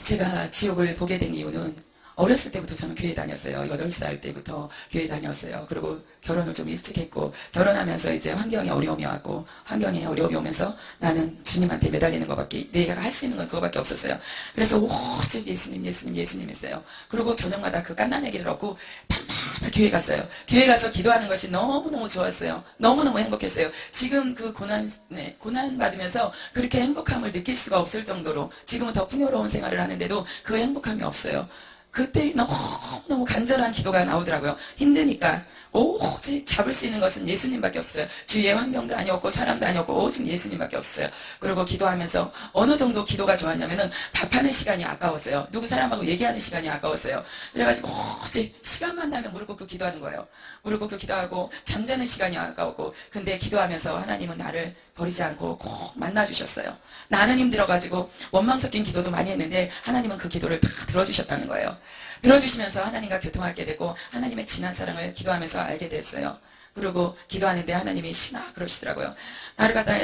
제가 지옥을 보게 된 이유는 어렸을 때부터 저는 교회 다녔어요. 8살 때부터 교회 다녔어요. 그리고 결혼을 좀 일찍 했고, 결혼하면서 이제 환경에 어려움이 왔고, 환경에 어려움이 오면서 나는 주님한테 매달리는 것밖에, 내가 할 수 있는 건 그거밖에 없었어요. 그래서 오직 예수님, 예수님, 예수님 했어요. 그리고 저녁마다 그 깐난애기를 얻고 밤마다 교회 갔어요. 교회 가서 기도하는 것이 너무너무 좋았어요. 너무너무 행복했어요. 지금 그 고난 받으면서 그렇게 행복함을 느낄 수가 없을 정도로 지금은 더 풍요로운 생활을 하는데도 그 행복함이 없어요. 그때 너무 간절한 기도가 나오더라고요. 힘드니까 오직 잡을 수 있는 것은 예수님밖에 없어요. 주위의 환경도 아니었고 사람도 아니었고 오직 예수님밖에 없어요. 그리고 기도하면서 어느 정도 기도가 좋았냐면은 답하는 시간이 아까웠어요. 누구 사람하고 얘기하는 시간이 아까웠어요. 그래가지고 오직 시간만 나면 무릎 꿇고 기도하는 거예요. 무릎 꿇고 기도하고 잠자는 시간이 아까웠고, 근데 기도하면서 하나님은 나를 버리지 않고 꼭 만나주셨어요. 나는 힘들어가지고 원망 섞인 기도도 많이 했는데 하나님은 그 기도를 다 들어주셨다는 거예요. 들어주시면서 하나님과 교통하게 되고 하나님의 진한 사랑을 기도하면서 알게 됐어요. 그리고 기도하는데 하나님이 시나 그러시더라고요. 나를 갖다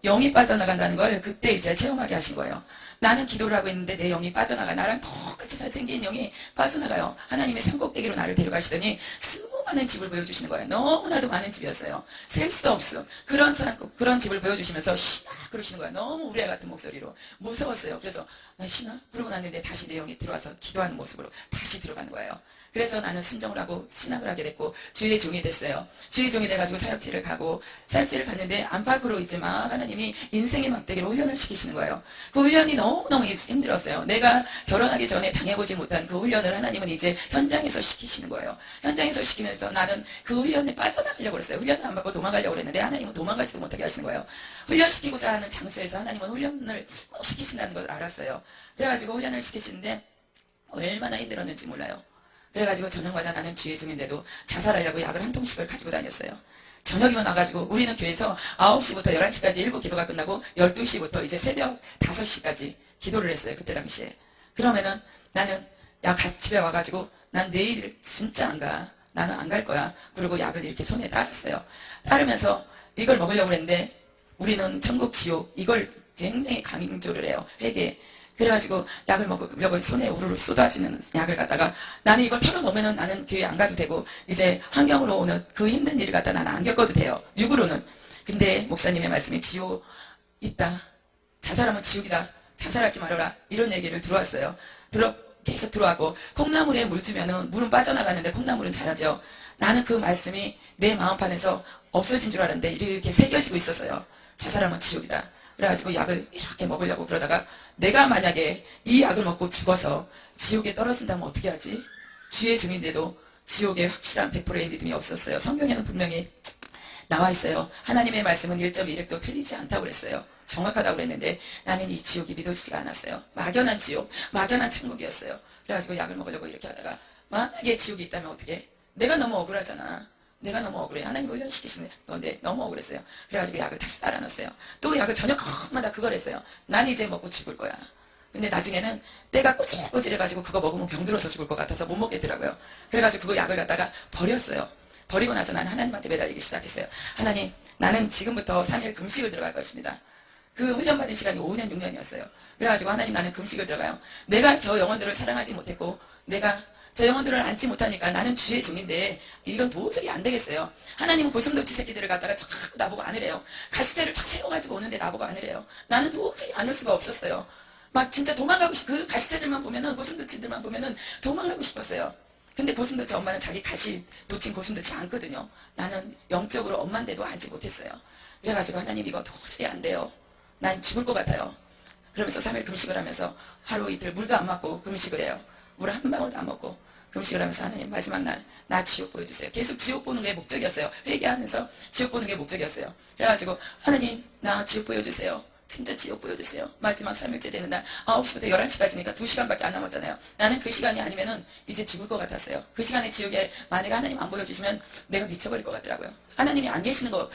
영이 빠져나간다는 걸 그때 이제 체험하게 하신 거예요. 나는 기도를 하고 있는데 내 영이 빠져나가. 나랑 똑같이 잘생긴 영이 빠져나가요. 하나님의 산꼭대기로 나를 데려가시더니 수많은 집을 보여주시는 거예요. 너무나도 많은 집이었어요. 셀 수도 없어. 그런 집을 보여주시면서 시나 그러시는 거예요. 너무 우레 같은 목소리로. 무서웠어요. 그래서 나 시나? 그러고 났는데 다시 내 영이 들어와서 기도하는 모습으로 다시 들어가는 거예요. 그래서 나는 순종을 하고 신학을 하게 됐고 주의 종이 됐어요. 주의 종이 돼가지고 사역지를 가고, 사역지를 갔는데 안팎으로 이제 막 하나님이 인생의 막대기로 훈련을 시키시는 거예요. 그 훈련이 너무너무 힘들었어요. 내가 결혼하기 전에 당해보지 못한 그 훈련을 하나님은 이제 현장에서 시키시는 거예요. 현장에서 시키면서 나는 그 훈련에 빠져나가려고 그랬어요. 훈련을 안 받고 도망가려고 그랬는데 하나님은 도망가지도 못하게 하시는 거예요. 훈련시키고자 하는 장소에서 하나님은 훈련을 시키신다는 걸 알았어요. 그래가지고 훈련을 시키시는데 얼마나 힘들었는지 몰라요. 그래가지고 저녁마다 나는 주의 중인데도 자살하려고 약을 한 통씩을 가지고 다녔어요. 저녁이면 와가지고 우리는 교회에서 9시부터 11시까지 일부 기도가 끝나고 12시부터 이제 새벽 5시까지 기도를 했어요. 그때 당시에. 그러면은 나는 집에 와가지고 난 내일 진짜 안 가. 나는 안 갈 거야. 그리고 약을 이렇게 손에 따랐어요. 따르면서 이걸 먹으려고 했는데 우리는 천국 지옥 이걸 굉장히 강조를 해요. 회개. 그래가지고 약을 먹으려고 손에 우르르 쏟아지는 약을 갖다가 나는 이걸 털어놓으면은 나는 교회 안 가도 되고 이제 환경으로 오는 그 힘든 일을 갖다 나는 안 겪어도 돼요. 육으로는. 근데 목사님의 말씀이 지옥 있다. 자살하면 지옥이다. 자살하지 말아라. 이런 얘기를 들어왔어요. 계속 들어왔고 콩나물에 물 주면은 물은 빠져나가는데 콩나물은 자라죠. 나는 그 말씀이 내 마음판에서 없어진 줄 알았는데 이렇게 새겨지고 있었어요. 자살하면 지옥이다. 그래가지고 약을 이렇게 먹으려고 그러다가 내가 만약에 이 약을 먹고 죽어서 지옥에 떨어진다면 어떻게 하지? 주의 증인데도 지옥에 확실한 100%의 믿음이 없었어요. 성경에는 분명히 나와 있어요. 하나님의 말씀은 1.1획도 틀리지 않다고 그랬어요. 정확하다고 그랬는데 나는 이 지옥이 믿어지지가 않았어요. 막연한 지옥, 막연한 천국이었어요. 그래가지고 약을 먹으려고 이렇게 하다가 만약에 지옥이 있다면 어떻게? 내가 너무 억울하잖아. 내가 너무 억울해. 하나님 훈련시키시는 건데 너무 억울했어요. 그래가지고 약을 다시 따라 놨어요. 또 약을 저녁마다 그걸 했어요. 난 이제 먹고 죽을 거야. 근데 나중에는 때가 꼬질꼬질해가지고 그거 먹으면 병들어서 죽을 것 같아서 못 먹겠더라고요. 그래가지고 그거 약을 갖다가 버렸어요. 버리고 나서 나는 하나님한테 매달리기 시작했어요. 하나님, 나는 지금부터 3일 금식을 들어갈 것입니다. 그 훈련받은 시간이 5년, 6년이었어요. 그래가지고 하나님 나는 금식을 들어가요. 내가 저 영혼들을 사랑하지 못했고 내가 저 영혼들을 안지 못하니까 나는 주의 종인데 이건 도저히 안 되겠어요. 하나님은 고슴도치 새끼들을 갖다가 자꾸 나보고 안으래요. 가시제를 다 세워가지고 오는데 나보고 안으래요. 나는 도저히 안을 수가 없었어요. 막 진짜 도망가고 그 가시제들만 보면은 고슴도치들만 보면은 도망가고 싶었어요. 근데 고슴도치 엄마는 자기 가시 놓친 고슴도치 안거든요. 나는 영적으로 엄마인데도 안지 못했어요. 그래가지고 하나님 이거 도저히 안 돼요. 난 죽을 것 같아요. 그러면서 3일 금식을 하면서 하루 이틀 물도 안 맞고 금식을 해요. 물 한 방울도 안 먹고 금식을 하면서 하나님 마지막 날 나 지옥 보여주세요. 계속 지옥 보는 게 목적이었어요. 회개하면서 지옥 보는 게 목적이었어요. 그래가지고 하나님 나 지옥 보여주세요. 진짜 지옥 보여주세요. 마지막 3일째 되는 날 9시부터 11시까지니까 2시간밖에 안 남았잖아요. 나는 그 시간이 아니면은 이제 죽을 것 같았어요. 그 시간에 지옥에 만약에 하나님 안 보여주시면 내가 미쳐버릴 것 같더라고요. 하나님이 안 계신다고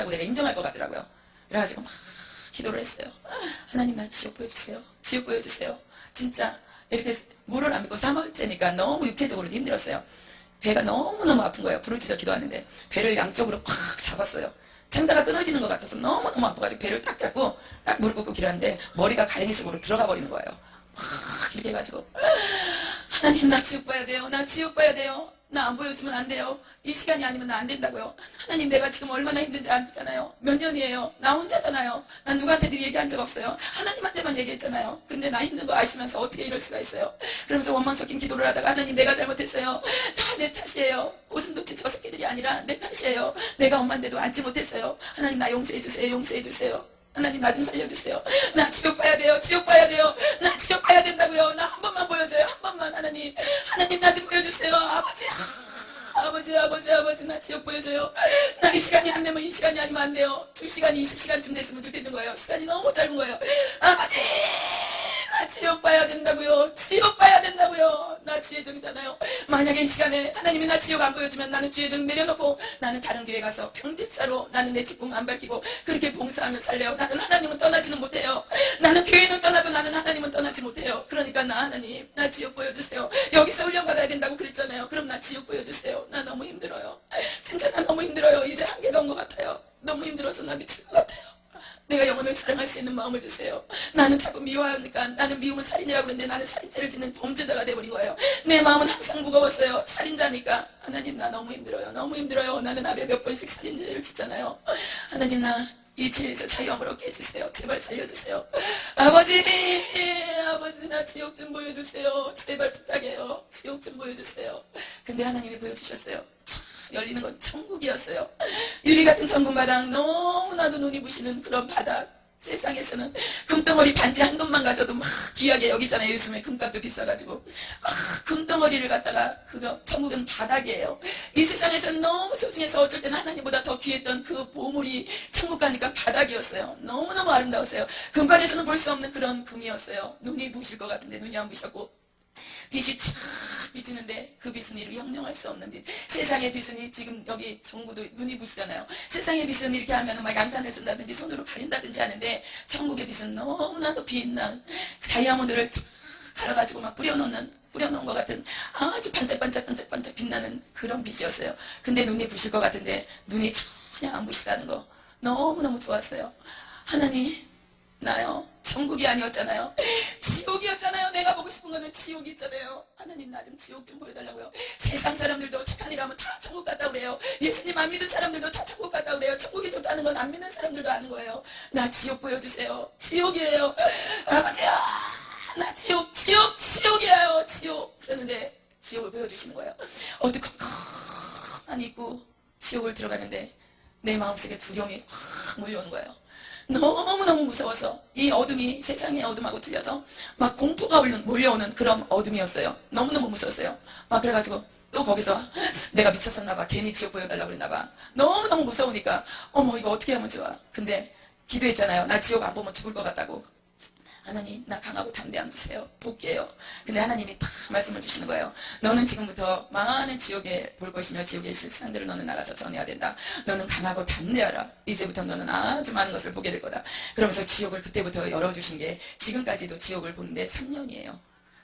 내가 인정할 것 같더라고요. 그래가지고 막 기도를 했어요. 하나님 나 지옥 보여주세요. 지옥 보여주세요. 진짜 이렇게 물을 안 믿고 3월째니까 너무 육체적으로 힘들었어요. 배가 너무너무 아픈 거예요. 부르짖어 기도하는데 배를 양쪽으로 꽉 잡았어요. 창자가 끊어지는 것 같아서 너무너무 아파가지고 배를 딱 잡고 딱 무릎 꿇고 기도하는데 머리가 가랭이 속으로 들어가 버리는 거예요. 막 이렇게 해가지고 하나님 나 지옥 봐야 돼요. 나 지옥 봐야 돼요. 나 안 보여주면 안 돼요. 이 시간이 아니면 나 안 된다고요. 하나님 내가 지금 얼마나 힘든지 아시잖아요. 몇 년이에요. 나 혼자잖아요. 난 누구한테도 얘기한 적 없어요. 하나님한테만 얘기했잖아요. 근데 나 힘든 거 아시면서 어떻게 이럴 수가 있어요. 그러면서 원망 섞인 기도를 하다가 하나님 내가 잘못했어요. 다 내 탓이에요. 고슴도치 저 새끼들이 아니라 내 탓이에요. 내가 엄마인데도 앉지 못했어요. 하나님 나 용서해주세요. 용서해주세요. 하나님 나 좀 살려주세요. 나 지옥 봐야 돼요. 지옥 봐야 돼요. 나 지옥 봐야 된다고요. 나 한 번만 보여줘요. 한 번만 하나님. 하나님 나 좀 보여주세요. 아버지. 아버지 나 지옥 보여줘요. 나 이 시간이 안 되면 이 시간이 아니면 안 돼요. 2시간 20시간쯤 됐으면 좋겠는 거예요. 시간이 너무 짧은 거예요. 아버지 나 지옥 봐야 된다고요. 지옥 봐야 된다고요. 나 지혜정이잖아요. 만약에 이 시간에 하나님이 나 지옥 안 보여주면 나는 지혜정 내려놓고 나는 다른 교회 가서 평집사로 나는 내 직분 안 밝히고 그렇게 봉사하며 살래요. 나는 하나님은 떠나지는 못해요. 나는 교회는 떠나도 나는 하나님은 떠나지 못해요. 그러니까 나 하나님 나 지옥 보여주세요. 여기서 훈련 받아야 된다고 그랬잖아요. 그럼 나 지옥 보여주세요. 나 너무 힘들어요. 진짜 나 너무 힘들어요. 이제 한계가 온 것 같아요. 너무 힘들어서 나 미칠 것 같아요. 내가 영혼을 사랑할 수 있는 마음을 주세요. 나는 자꾸 미워하니까 나는 미움은 살인이라고 그러는데 나는 살인죄를 짓는 범죄자가 돼버린 거예요. 내 마음은 항상 무거웠어요. 살인자니까 하나님 나 너무 힘들어요. 너무 힘들어요. 나는 하루에 몇 번씩 살인죄를 짓잖아요. 하나님 나 이 죄에서 자유함을 얻게 해주세요. 제발 살려주세요. 아버지 나 지옥 좀 보여주세요. 제발 부탁해요. 지옥 좀 보여주세요. 근데 하나님이 보여주셨어요. 열리는 건 천국이었어요. 유리 같은 천국마당 너무나도 눈이 부시는 그런 바닥. 세상에서는 금덩어리 반지 한 돈만 가져도 막 귀하게 여기잖아요. 요즘에 금값도 비싸가지고 금덩어리를 갖다가 그거 천국은 바닥이에요. 이 세상에서는 너무 소중해서 어쩔 때는 하나님보다 더 귀했던 그 보물이 천국 가니까 바닥이었어요. 너무너무 아름다웠어요. 금반에서는 볼 수 없는 그런 금이었어요. 눈이 부실 것 같은데 눈이 안 부셨고 빛이 촥 비치는데 그 빛은 이루 형용할 수 없는 빛. 세상의 빛은 지금 여기 전구도 눈이 부시잖아요. 세상의 빛은 이렇게 하면 막 양산을 쓴다든지 손으로 가린다든지 하는데 천국의 빛은 너무나도 빛난 다이아몬드를 갈아가지고 막 뿌려놓은 것 같은 아주 반짝반짝 빛나는 그런 빛이었어요. 근데 눈이 부실 것 같은데 눈이 전혀 안 부시다는 거 너무너무 좋았어요. 하나님 나요 천국이 아니었잖아요. 지옥이었잖아요. 내가 보고 싶은 거는 지옥이 있잖아요. 하나님 나 좀 지옥 좀 보여달라고요. 세상 사람들도 착한 일 하면 다 천국 갔다 그래요. 예수님 안 믿는 사람들도 다 천국 갔다 그래요. 천국이 좋다는 건 안 믿는 사람들도 아는 거예요. 나 지옥 보여주세요. 지옥이에요. 아버지야 나 지옥이에요. 지옥. 그러는데 지옥을 보여주시는 거예요. 어두컴컴한 입구 지옥을 들어가는데 내 마음속에 두려움이 확 몰려오는 거예요. 너무너무 무서워서 이 어둠이 세상의 어둠하고 틀려서 막 공포가 몰려오는 그런 어둠이었어요. 너무너무 무서웠어요. 막 그래가지고 또 거기서 내가 미쳤었나봐. 괜히 지옥 보여달라고 그랬나봐. 너무너무 무서우니까 어머 이거 어떻게 하면 좋아. 근데 기도했잖아요. 나 지옥 안 보면 죽을 것 같다고. 하나님 나 강하고 담대함 주세요. 볼게요. 근데 하나님이 다 말씀을 주시는 거예요. 너는 지금부터 많은 지옥에 볼 것이며 지옥의 실상들을 너는 나가서 전해야 된다. 너는 강하고 담대하라. 이제부터 너는 아주 많은 것을 보게 될 거다. 그러면서 지옥을 그때부터 열어주신 게 지금까지도 지옥을 보는데 3년이에요.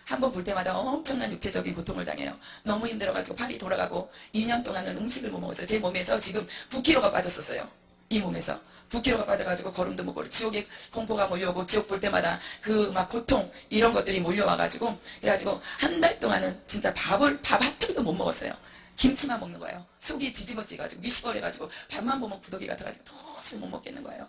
한 번 볼 때마다 엄청난 육체적인 고통을 당해요. 너무 힘들어가지고 팔이 돌아가고 2년 동안은 음식을 못 먹었어요. 제 몸에서 지금 9kg가 빠졌었어요. 이 몸에서 9kg가 빠져가지고 걸음도 못 걸어. 지옥의 공포가 몰려오고 지옥 볼 때마다 그 막 고통 이런 것들이 몰려와가지고 그래가지고 한 달 동안은 진짜 밥 한 톨도 못 먹었어요. 김치만 먹는 거예요. 속이 뒤집어지가지고 미식거려가지고 밥만 보면 구더기 같아가지고 도저히 못 먹겠는 거예요.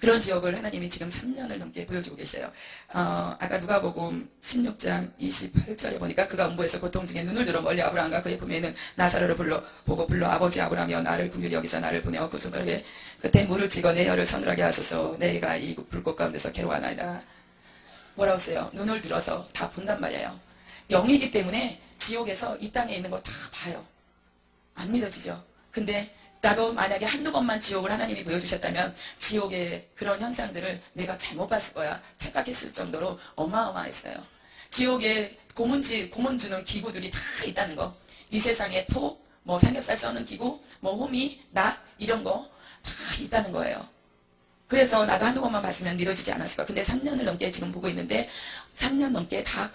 그런 지옥을 하나님이 지금 3년을 넘게 보여주고 계셔요. 아까 누가복음 16장 28절에 보니까 그가 음부에서 고통 중에 눈을 들어 멀리 아브라함과 그의 부모에는 나사로를 보고 불러 아버지 아브라함이여 나를 긍휼히 여기서 나를 보내어 그 손가락에 그때 물을 찍어 내 혀를 서늘하게 하소서 내가 이 불꽃 가운데서 괴로워하나이다. 뭐라고 써요? 눈을 들어서 다 본단 말이에요. 영이기 때문에 지옥에서 이 땅에 있는 거 다 봐요. 안 믿어지죠? 근데 나도 만약에 한두 번만 지옥을 하나님이 보여주셨다면 지옥의 그런 현상들을 내가 잘못 봤을 거야 착각했을 정도로 어마어마했어요. 지옥에 고문 주는 기구들이 다 있다는 거. 이 세상에 톡, 뭐 삼겹살 써는 기구, 뭐 호미, 낫 이런 거 다 있다는 거예요. 그래서 나도 한두 번만 봤으면 믿어지지 않았을 거야. 근데 3년을 넘게 지금 보고 있는데 3년 넘게 다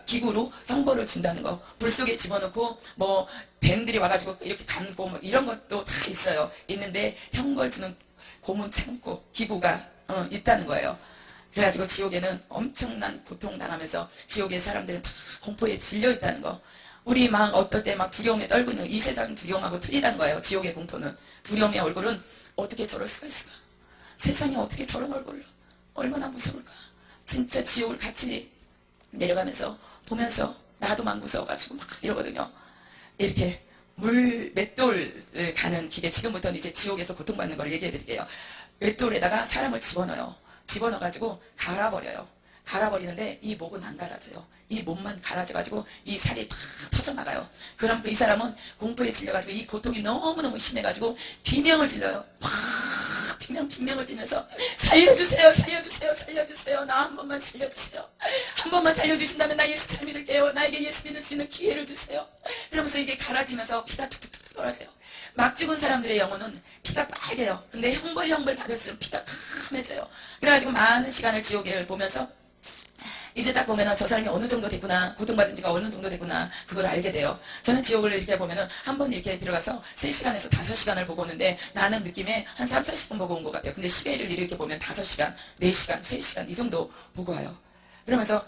기구로 형벌을 준다는 거. 불 속에 집어넣고 뭐 뱀들이 와가지고 이렇게 감고 뭐 이런 것도 다 있어요. 있는데 형벌 주는 고문 창고 기구가 있다는 거예요. 그래가지고 지옥에는 엄청난 고통당하면서 지옥의 사람들은 다 공포에 질려 있다는 거. 우리 막 어떨 때 막 두려움에 떨고 있는 이 세상 두려움하고 틀리다는 거예요. 지옥의 공포는. 두려움의 얼굴은 어떻게 저럴 수가 있을까? 세상에 어떻게 저런 얼굴을, 얼마나 무서울까? 진짜 지옥을 같이 내려가면서 보면서 나도 막 무서워가지고 막 이러거든요. 이렇게 물 맷돌 가는 길에 지금부터는 이제 지옥에서 고통받는 걸 얘기해 드릴게요. 맷돌에다가 사람을 집어넣어요. 집어넣어가지고 갈아버려요. 갈아버리는데 이 목은 안 갈아져요. 이 몸만 갈아져가지고 이 살이 팍 터져나가요. 그럼 이 사람은 공포에 질려가지고 이 고통이 너무너무 심해가지고 비명을 질러요. 팍 비명을 지면서 살려주세요, 살려주세요, 살려주세요. 나 한 번만 살려주세요. 한 번만 살려주신다면 나 예수 잘 믿을게요. 나에게 예수 믿을 수 있는 기회를 주세요. 그러면서 이게 갈아지면서 피가 툭툭툭 떨어져요. 막 죽은 사람들의 영혼은 피가 빨개요. 근데 형벌 받을수록 피가 캄해져요. 그래가지고 많은 시간을 지옥을 보면서 이제 딱 보면은 저 사람이 어느 정도 됐구나, 고통받은 지가 어느 정도 됐구나, 그걸 알게 돼요. 저는 지옥을 이렇게 보면은 한 번 이렇게 들어가서 3시간에서 5시간을 보고 오는데 나는 느낌에 한 3, 40분 보고 온 것 같아요. 근데 시계를 이렇게 보면 5시간, 4시간, 3시간 이 정도 보고 와요. 그러면서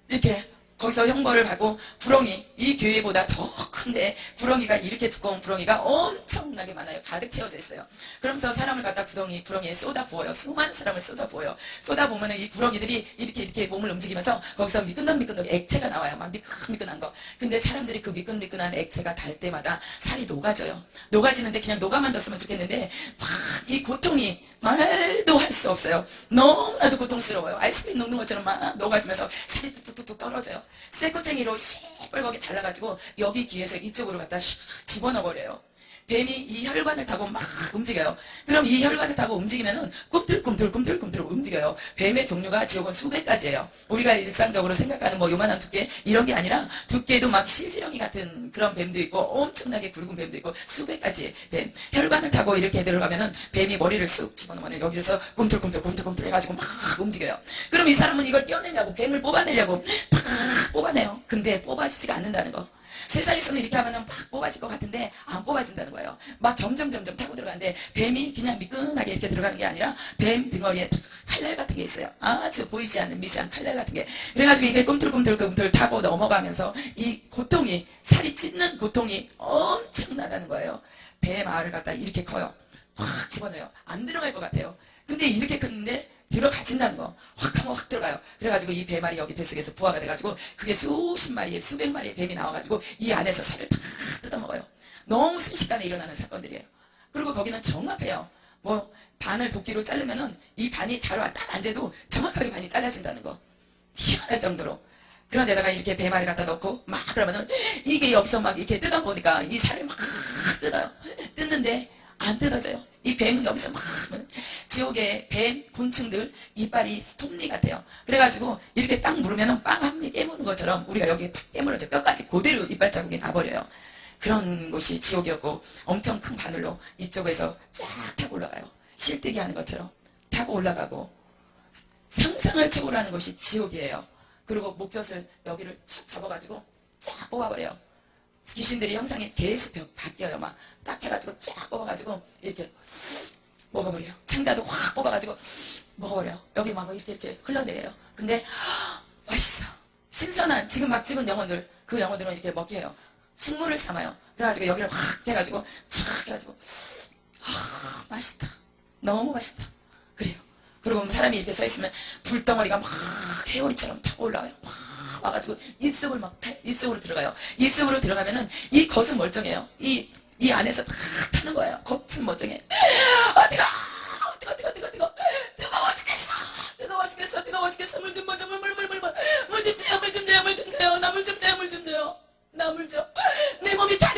이렇게 거기서 형벌을 받고 구렁이, 이 교회보다 더 큰데 구렁이가 이렇게 두꺼운 구렁이가 엄청나게 많아요. 가득 채워져 있어요. 그러면서 사람을 갖다 구렁이에 쏟아 부어요. 수많은 사람을 쏟아 부어요. 쏟아 보면은 이 구렁이들이 이렇게 몸을 움직이면서 거기서 미끈미끈하게 액체가 나와요. 막 미끈미끈한 거. 근데 사람들이 그 미끈미끈한 액체가 달 때마다 살이 녹아져요. 녹아지는데 그냥 녹아만 졌으면 좋겠는데 막 이 고통이 말도 할 수 없어요. 너무나도 고통스러워요. 아이스크림 녹는 것처럼 막 녹아지면서 살이 뚝뚝뚝 떨어져요. 쇠꼬챙이로 시뻘겋게 달라가지고 여기 귀에서 이쪽으로 갖다 집어넣어버려요. 뱀이 이 혈관을 타고 막 움직여요. 그럼 이 혈관을 타고 움직이면은 꿈틀꿈틀 움직여요. 뱀의 종류가 지옥은 수백 가지예요. 우리가 일상적으로 생각하는 뭐 요만한 두께 이런 게 아니라 두께도 막 실지렁이 같은 그런 뱀도 있고 엄청나게 굵은 뱀도 있고 수백 가지의 뱀. 혈관을 타고 이렇게 들어가면은 뱀이 머리를 쑥 집어넣으면 여기서 꿈틀꿈틀 해가지고 막 움직여요. 그럼 이 사람은 이걸 떼어내려고 뱀을 뽑아내려고 팍 뽑아내요. 근데 뽑아지지가 않는다는 거. 세상에서는 이렇게 하면은 팍 뽑아질 것 같은데 안 뽑아진다는 거예요. 막 점점 타고 들어가는데 뱀이 그냥 미끈하게 이렇게 들어가는 게 아니라 뱀 등어리에 칼날 같은 게 있어요. 아주 보이지 않는 미세한 칼날 같은 게. 그래가지고 이게 꿈틀꿈틀 타고 넘어가면서 이 고통이, 살이 찢는 고통이 엄청나다는 거예요. 뱀 알을 갖다 이렇게 커요. 확 집어넣어요. 안 들어갈 것 같아요. 근데 이렇게 큰데 들어가진다는 거. 확 하면 확 들어가요. 그래가지고 이 뱀알이 여기 뱃속에서 부화가 돼가지고 그게 수십 마리, 수백 마리의 뱀이 나와가지고 이 안에서 살을 다 뜯어먹어요. 너무 순식간에 일어나는 사건들이에요. 그리고 거기는 정확해요. 뭐 반을 도끼로 자르면은 이 반이 잘 와 딱 앉아도 정확하게 반이 잘라진다는 거. 희한할 정도로. 그런 데다가 이렇게 뱀알을 갖다 넣고 막 그러면은 이게 여기서 막 이렇게 뜯어보니까 이 살을 막 뜯어요. 뜯는데 안 뜯어져요. 이 뱀은 여기서 막 지옥의 뱀 곤충들 이빨이 톱니 같아요. 그래가지고 이렇게 딱 물으면은 빵 한 입 깨무는 것처럼 우리가 여기 탁 깨물어져 뼈까지 그대로 이빨 자국이 나버려요. 그런 곳이 지옥이었고 엄청 큰 바늘로 이쪽에서 쫙 타고 올라가요. 실뜨기 하는 것처럼 타고 올라가고 상상을 초월하는 것이 지옥이에요. 그리고 목젖을 여기를 착 잡아가지고 쫙 뽑아버려요. 귀신들이 형상이 계속 바뀌어요. 막 딱 해가지고 쫙 뽑아가지고 이렇게 먹어버려요. 창자도 확 뽑아가지고 먹어버려요. 여기 막 이렇게 흘러내려요. 근데 맛있어. 신선한 지금 막 찍은 영혼들, 그 영혼들은 이렇게 먹게 해요. 식물을 삼아요. 그래가지고 여기를 확 해가지고 촥 해가지고 맛있다. 너무 맛있다. 그래요. 그리고 사람이 이렇게 서 있으면 불덩어리가 막 해오리처럼 타고 올라와요. 막 와가지고 입속으로 들어가요. 입속으로 들어가면은 이 겉은 멀쩡해요. 이 안에서 다 타는 거예요. 겉은 멀쩡해. 뜨거! 뜨거워 죽겠어. 물 좀 줘요. 물 좀 줘요. 나 물 좀 줘요. 나 물 줘. 내 몸이 다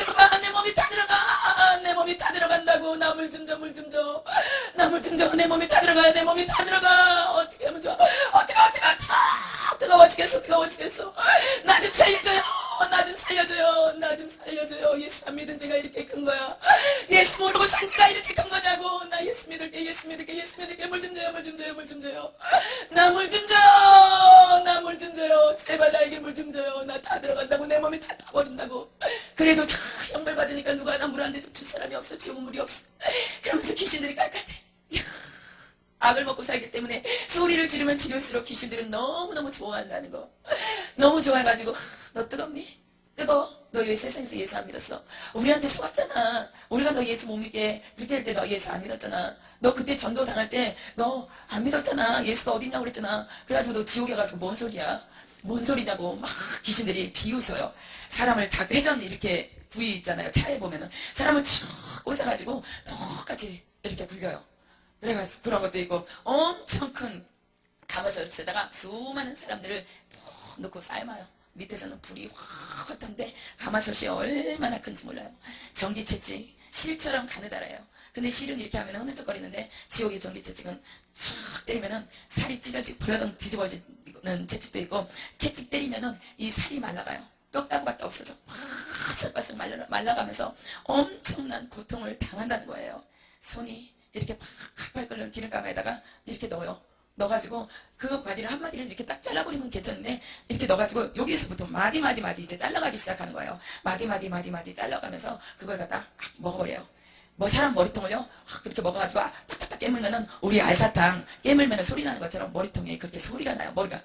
들어간다고. 나 물 좀 줘. 나 물 좀 줘. 내 몸이 다 들어가. 어떻게 하면 좋아. 뜨거워 죽겠어. 나 좀 살려줘요. 예수 안 믿은 지가 이렇게 큰 거야. 예수 모르고 산 지가 이렇게 큰 거냐고. 나 예수 믿을게. 물 좀 줘요. 나 물 좀 줘요. 제발 나에게 물 좀 줘요. 나 다 들어간다고. 내 몸이 다 타버린다고. 그래도 다 형벌 받으니까 누가 나 물 안 대서 줄 사람이 없어. 지옥 물이 없어. 그러면서 귀신들이 깔깔대. 악을 먹고 살기 때문에 소리를 지르면 지를수록 귀신들은 너무너무 좋아한다는 거. 너무 좋아해가지고 너 뜨겁니? 뜨거워? 너 왜 세상에서 예수 안 믿었어? 우리한테 속았잖아. 우리가 너 예수 못 믿게 그렇게 할 때 너 예수 안 믿었잖아. 너 그때 전도 당할 때 너 안 믿었잖아. 예수가 어딨냐고 그랬잖아. 그래가지고 너 지옥에 가지고 뭔 소리야? 뭔 소리냐고 막 귀신들이 비웃어요. 사람을 닭 회전 이렇게 부위 있잖아요. 차에 보면은 사람을 쭉 꽂아가지고 똑같이 이렇게 굴려요. 그래가지고 그런 것도 있고 엄청 큰 가마솥에다가 수많은 사람들을 푹 넣고 삶아요. 밑에서는 불이 확 헛한데 가마솥이 얼마나 큰지 몰라요. 전기채찍 실처럼 가느다라요. 근데 실은 이렇게 하면 흐느적거리는데 지옥의 전기채찍은 촥 때리면은 살이 찢어지고 불러덩 뒤집어지는 채찍도 있고 채찍 때리면은 이 살이 말라가요. 뼈가루밖에 없어져. 바삭바삭 말라가면서 엄청난 고통을 당한다는 거예요. 손이 이렇게 팍팍 끓는 기름가마에다가 이렇게 넣어요. 넣어가지고 그 마디를 한 마디를 이렇게 딱 잘라버리면 괜찮은데 이렇게 넣어가지고 여기서부터 마디 이제 잘라가기 시작하는 거예요. 마디 잘라가면서 그걸 갖다 먹어버려요. 뭐 사람 머리통을요 확 그렇게 먹어가지고 딱딱딱 깨물면은 우리 알사탕 깨물면은 소리 나는 것처럼 머리통에 그렇게 소리가 나요. 머리가.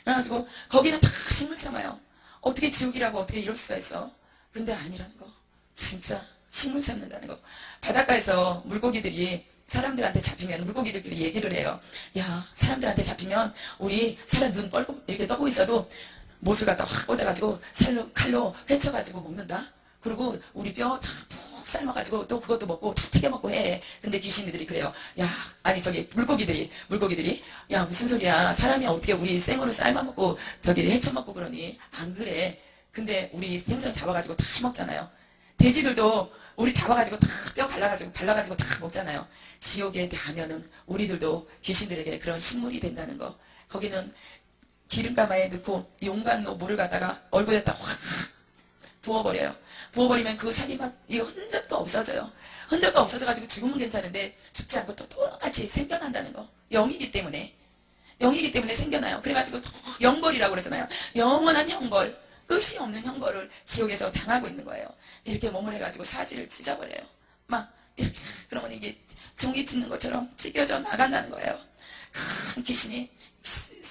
그래가지고 거기는 다 식물 삼아요. 어떻게 지옥이라고 어떻게 이럴 수가 있어. 근데 아니라는 거. 진짜 식물 삼는다는 거. 바닷가에서 물고기들이 사람들한테 잡히면 물고기들끼리 얘기를 해요. 야, 사람들한테 잡히면 우리 사람 눈 뻘고 이렇게 떠고 있어도 못을 갖다 확 꽂아가지고 칼로 헤쳐가지고 먹는다. 그리고 우리 뼈 다 푹 삶아가지고 또 그것도 먹고 다 튀겨 먹고 해. 근데 귀신들이 그래요. 야, 아니 저기 물고기들이 야 무슨 소리야. 사람이 어떻게 우리 생으로 삶아먹고 저기 헤쳐먹고 그러니. 안 그래. 근데 우리 생선 잡아가지고 다 먹잖아요. 돼지들도 우리 잡아가지고 다 뼈 발라가지고 다 먹잖아요. 지옥에 가면은 우리들도 귀신들에게 그런 식물이 된다는 거. 거기는 기름가마에 넣고 용광로 물을 갖다가 얼굴에다 확 부어버려요. 부어버리면 그 살이 막 이거 흔적도 없어져요. 흔적도 없어져가지고 죽으면 괜찮은데 죽지 않고 또 똑같이 생겨난다는 거. 영이기 때문에 생겨나요. 그래가지고 영벌이라고 그러잖아요. 영원한 형벌, 끝이 없는 형벌을 지옥에서 당하고 있는 거예요. 이렇게 몸을 해가지고 사지를 찢어버려요. 막 이렇게 그러면 이게 종이 찢는 것처럼 찢겨져 나간다는 거예요. 큰 귀신이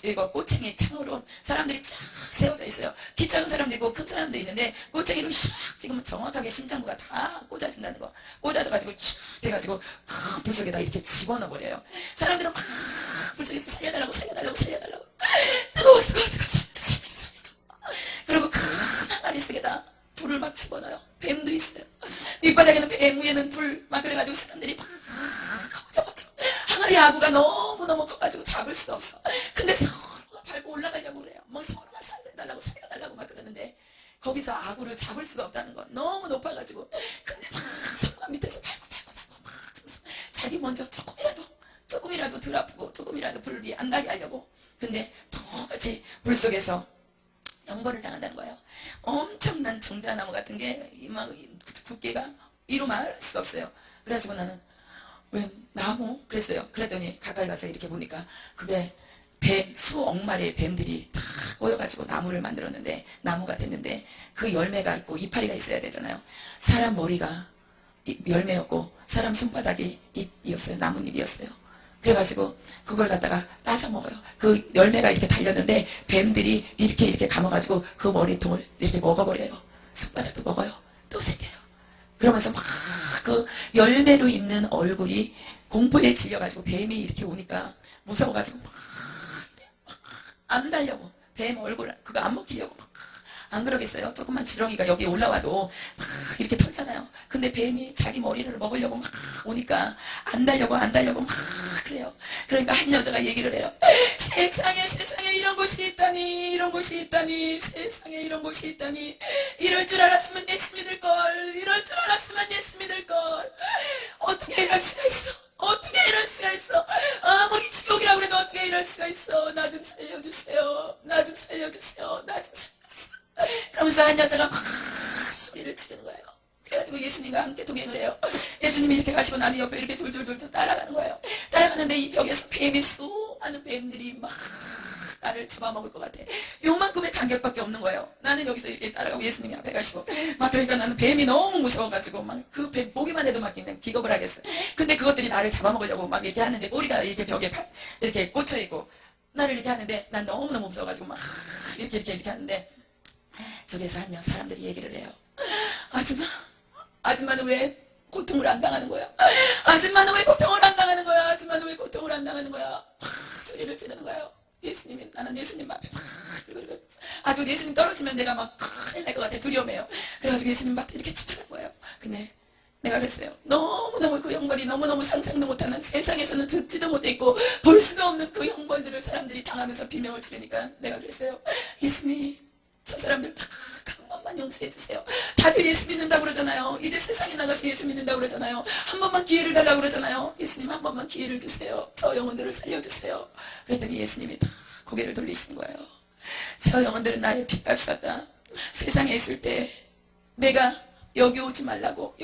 이거 꼬챙이 창으로 사람들이 쫙 세워져 있어요. 키 작은 사람도 있고 큰 사람도 있는데 꼬챙이로 샥 찍으면 정확하게 심장부가 다 꽂아진다는 거. 꽂아져가지고 쫙 돼가지고 큰 불 속에다 이렇게 집어넣어 버려요. 사람들은 막 불 속에서 살려달라고 뜨거워 살려줘. 그리고 큰 항아리 속에다 불을 막 집어넣어요. 뱀도 있어요. 밑바닥에는 뱀, 위에는 불 막 그래가지고 사람들이 막 항아리 아구가 너무너무 커가지고 잡을 수가 없어. 근데 서로가 밟고 올라가려고 그래요. 뭐 서로가 살려달라고 막 그러는데 거기서 아구를 잡을 수가 없다는 거. 너무 높아가지고. 근데 막 서로가 밑에서 밟고 막 그러면서 자기 먼저 조금이라도 덜 아프고 조금이라도 불이 안 나게 하려고. 근데 똑같이 불 속에서 영벌을 당한다는 거예요. 엄청난 정자나무 같은 게 막 두께가 이로 말할 수가 없어요. 그래가지고 나는 왜 나무? 그랬어요. 그랬더니 가까이 가서 이렇게 보니까 그게 뱀, 수억 마리의 뱀들이 다 꼬여가지고 나무를 만들었는데 나무가 됐는데 그 열매가 있고 이파리가 있어야 되잖아요. 사람 머리가 열매였고 사람 손바닥이 잎이었어요. 나뭇잎이었어요. 그래가지고 그걸 갖다가 따서 먹어요. 그 열매가 이렇게 달렸는데 뱀들이 이렇게 감아가지고 그 머리통을 이렇게 먹어버려요. 손바닥도 먹어요. 또 생겨요. 그러면서 막 그 열매로 있는 얼굴이 공포에 질려가지고 뱀이 이렇게 오니까 무서워가지고 막 안 달려고 뱀 얼굴 그거 안 먹히려고 막 안 그러겠어요? 조금만 지렁이가 여기 올라와도 막 이렇게 털잖아요. 근데 뱀이 자기 머리를 먹으려고 막 오니까 안 달려고 막 그래요. 그러니까 한 여자가 얘기를 해요. 세상에 이런 곳이 있다니 세상에 이런 곳이 있다니 이럴 줄 알았으면 예수 믿을걸 어떻게 이럴 수가 있어 아무리 지옥이라고 그래도 어떻게 이럴 수가 있어. 나 좀 살려주세요. 그러면서 한 여자가 막 소리를 지르는 거예요. 그래가지고 예수님과 함께 동행을 해요. 예수님이 이렇게 가시고 나는 옆에 이렇게 둘둘 따라가는 거예요. 따라가는데 이 벽에서 수많은 뱀들이 막 나를 잡아먹을 것 같아. 요만큼의 간격밖에 없는 거예요. 나는 여기서 이렇게 따라가고 예수님이 앞에 가시고 막 그러니까 나는 뱀이 너무 무서워가지고 막 그 뱀 보기만 해도 막 그냥 기겁을 하겠어요. 근데 그것들이 나를 잡아먹으려고 막 이렇게 하는데 꼬리가 이렇게 벽에 이렇게 꽂혀있고 나를 이렇게 하는데 난 너무너무 무서워가지고 막 이렇게 하는데 저기서 한 사람들이 얘기를 해요. 아줌마는 왜 고통을 안 당하는 거야? 아줌마는 왜 고통을 안 당하는 거야? 아줌마는 왜 고통을 안 당하는 거야? 소리를 지르는 거예요. 예수님이, 나는 예수님 앞에 그리고 아주 예수님 떨어지면 내가 막 큰일 날 것 같아. 두려움해요. 그래가지고 예수님 밖에 이렇게 집중한 거예요. 근데 내가 그랬어요. 너무너무 그 형벌이 너무너무 상상도 못하는, 세상에서는 듣지도 못했고 볼 수도 없는 그 형벌들을 사람들이 당하면서 비명을 지르니까 내가 그랬어요. 예수님, 저 사람들 다 한 번만 용서해 주세요. 다들 예수 믿는다고 그러잖아요. 이제 세상에 나가서 예수 믿는다고 그러잖아요. 한 번만 기회를 달라고 그러잖아요. 예수님 한 번만 기회를 주세요. 저 영혼들을 살려주세요. 그랬더니 예수님이 다 고개를 돌리시는 거예요. 저 영혼들은 나의 핏값이 같다. 세상에 있을 때 내가 여기 오지 말라고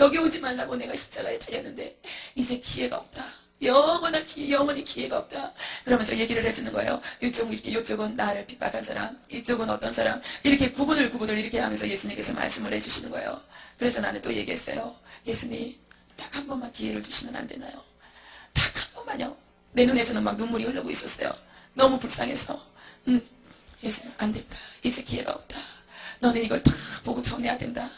내가 십자가에 달렸는데 이제 기회가 없다. 영원히 기회가 없다. 그러면서 얘기를 해주는 거예요. 이쪽은 나를 핍박한 사람, 이쪽은 어떤 사람, 이렇게 구분을 이렇게 하면서 예수님께서 말씀을 해주시는 거예요. 그래서 나는 또 얘기했어요. 예수님, 딱 한 번만 기회를 주시면 안 되나요? 딱 한 번만요. 내 눈에서는 막 눈물이 흐르고 있었어요. 너무 불쌍해서. 예수님, 안 됐다. 이제 기회가 없다. 너는 이걸 다 보고 전해야 된다.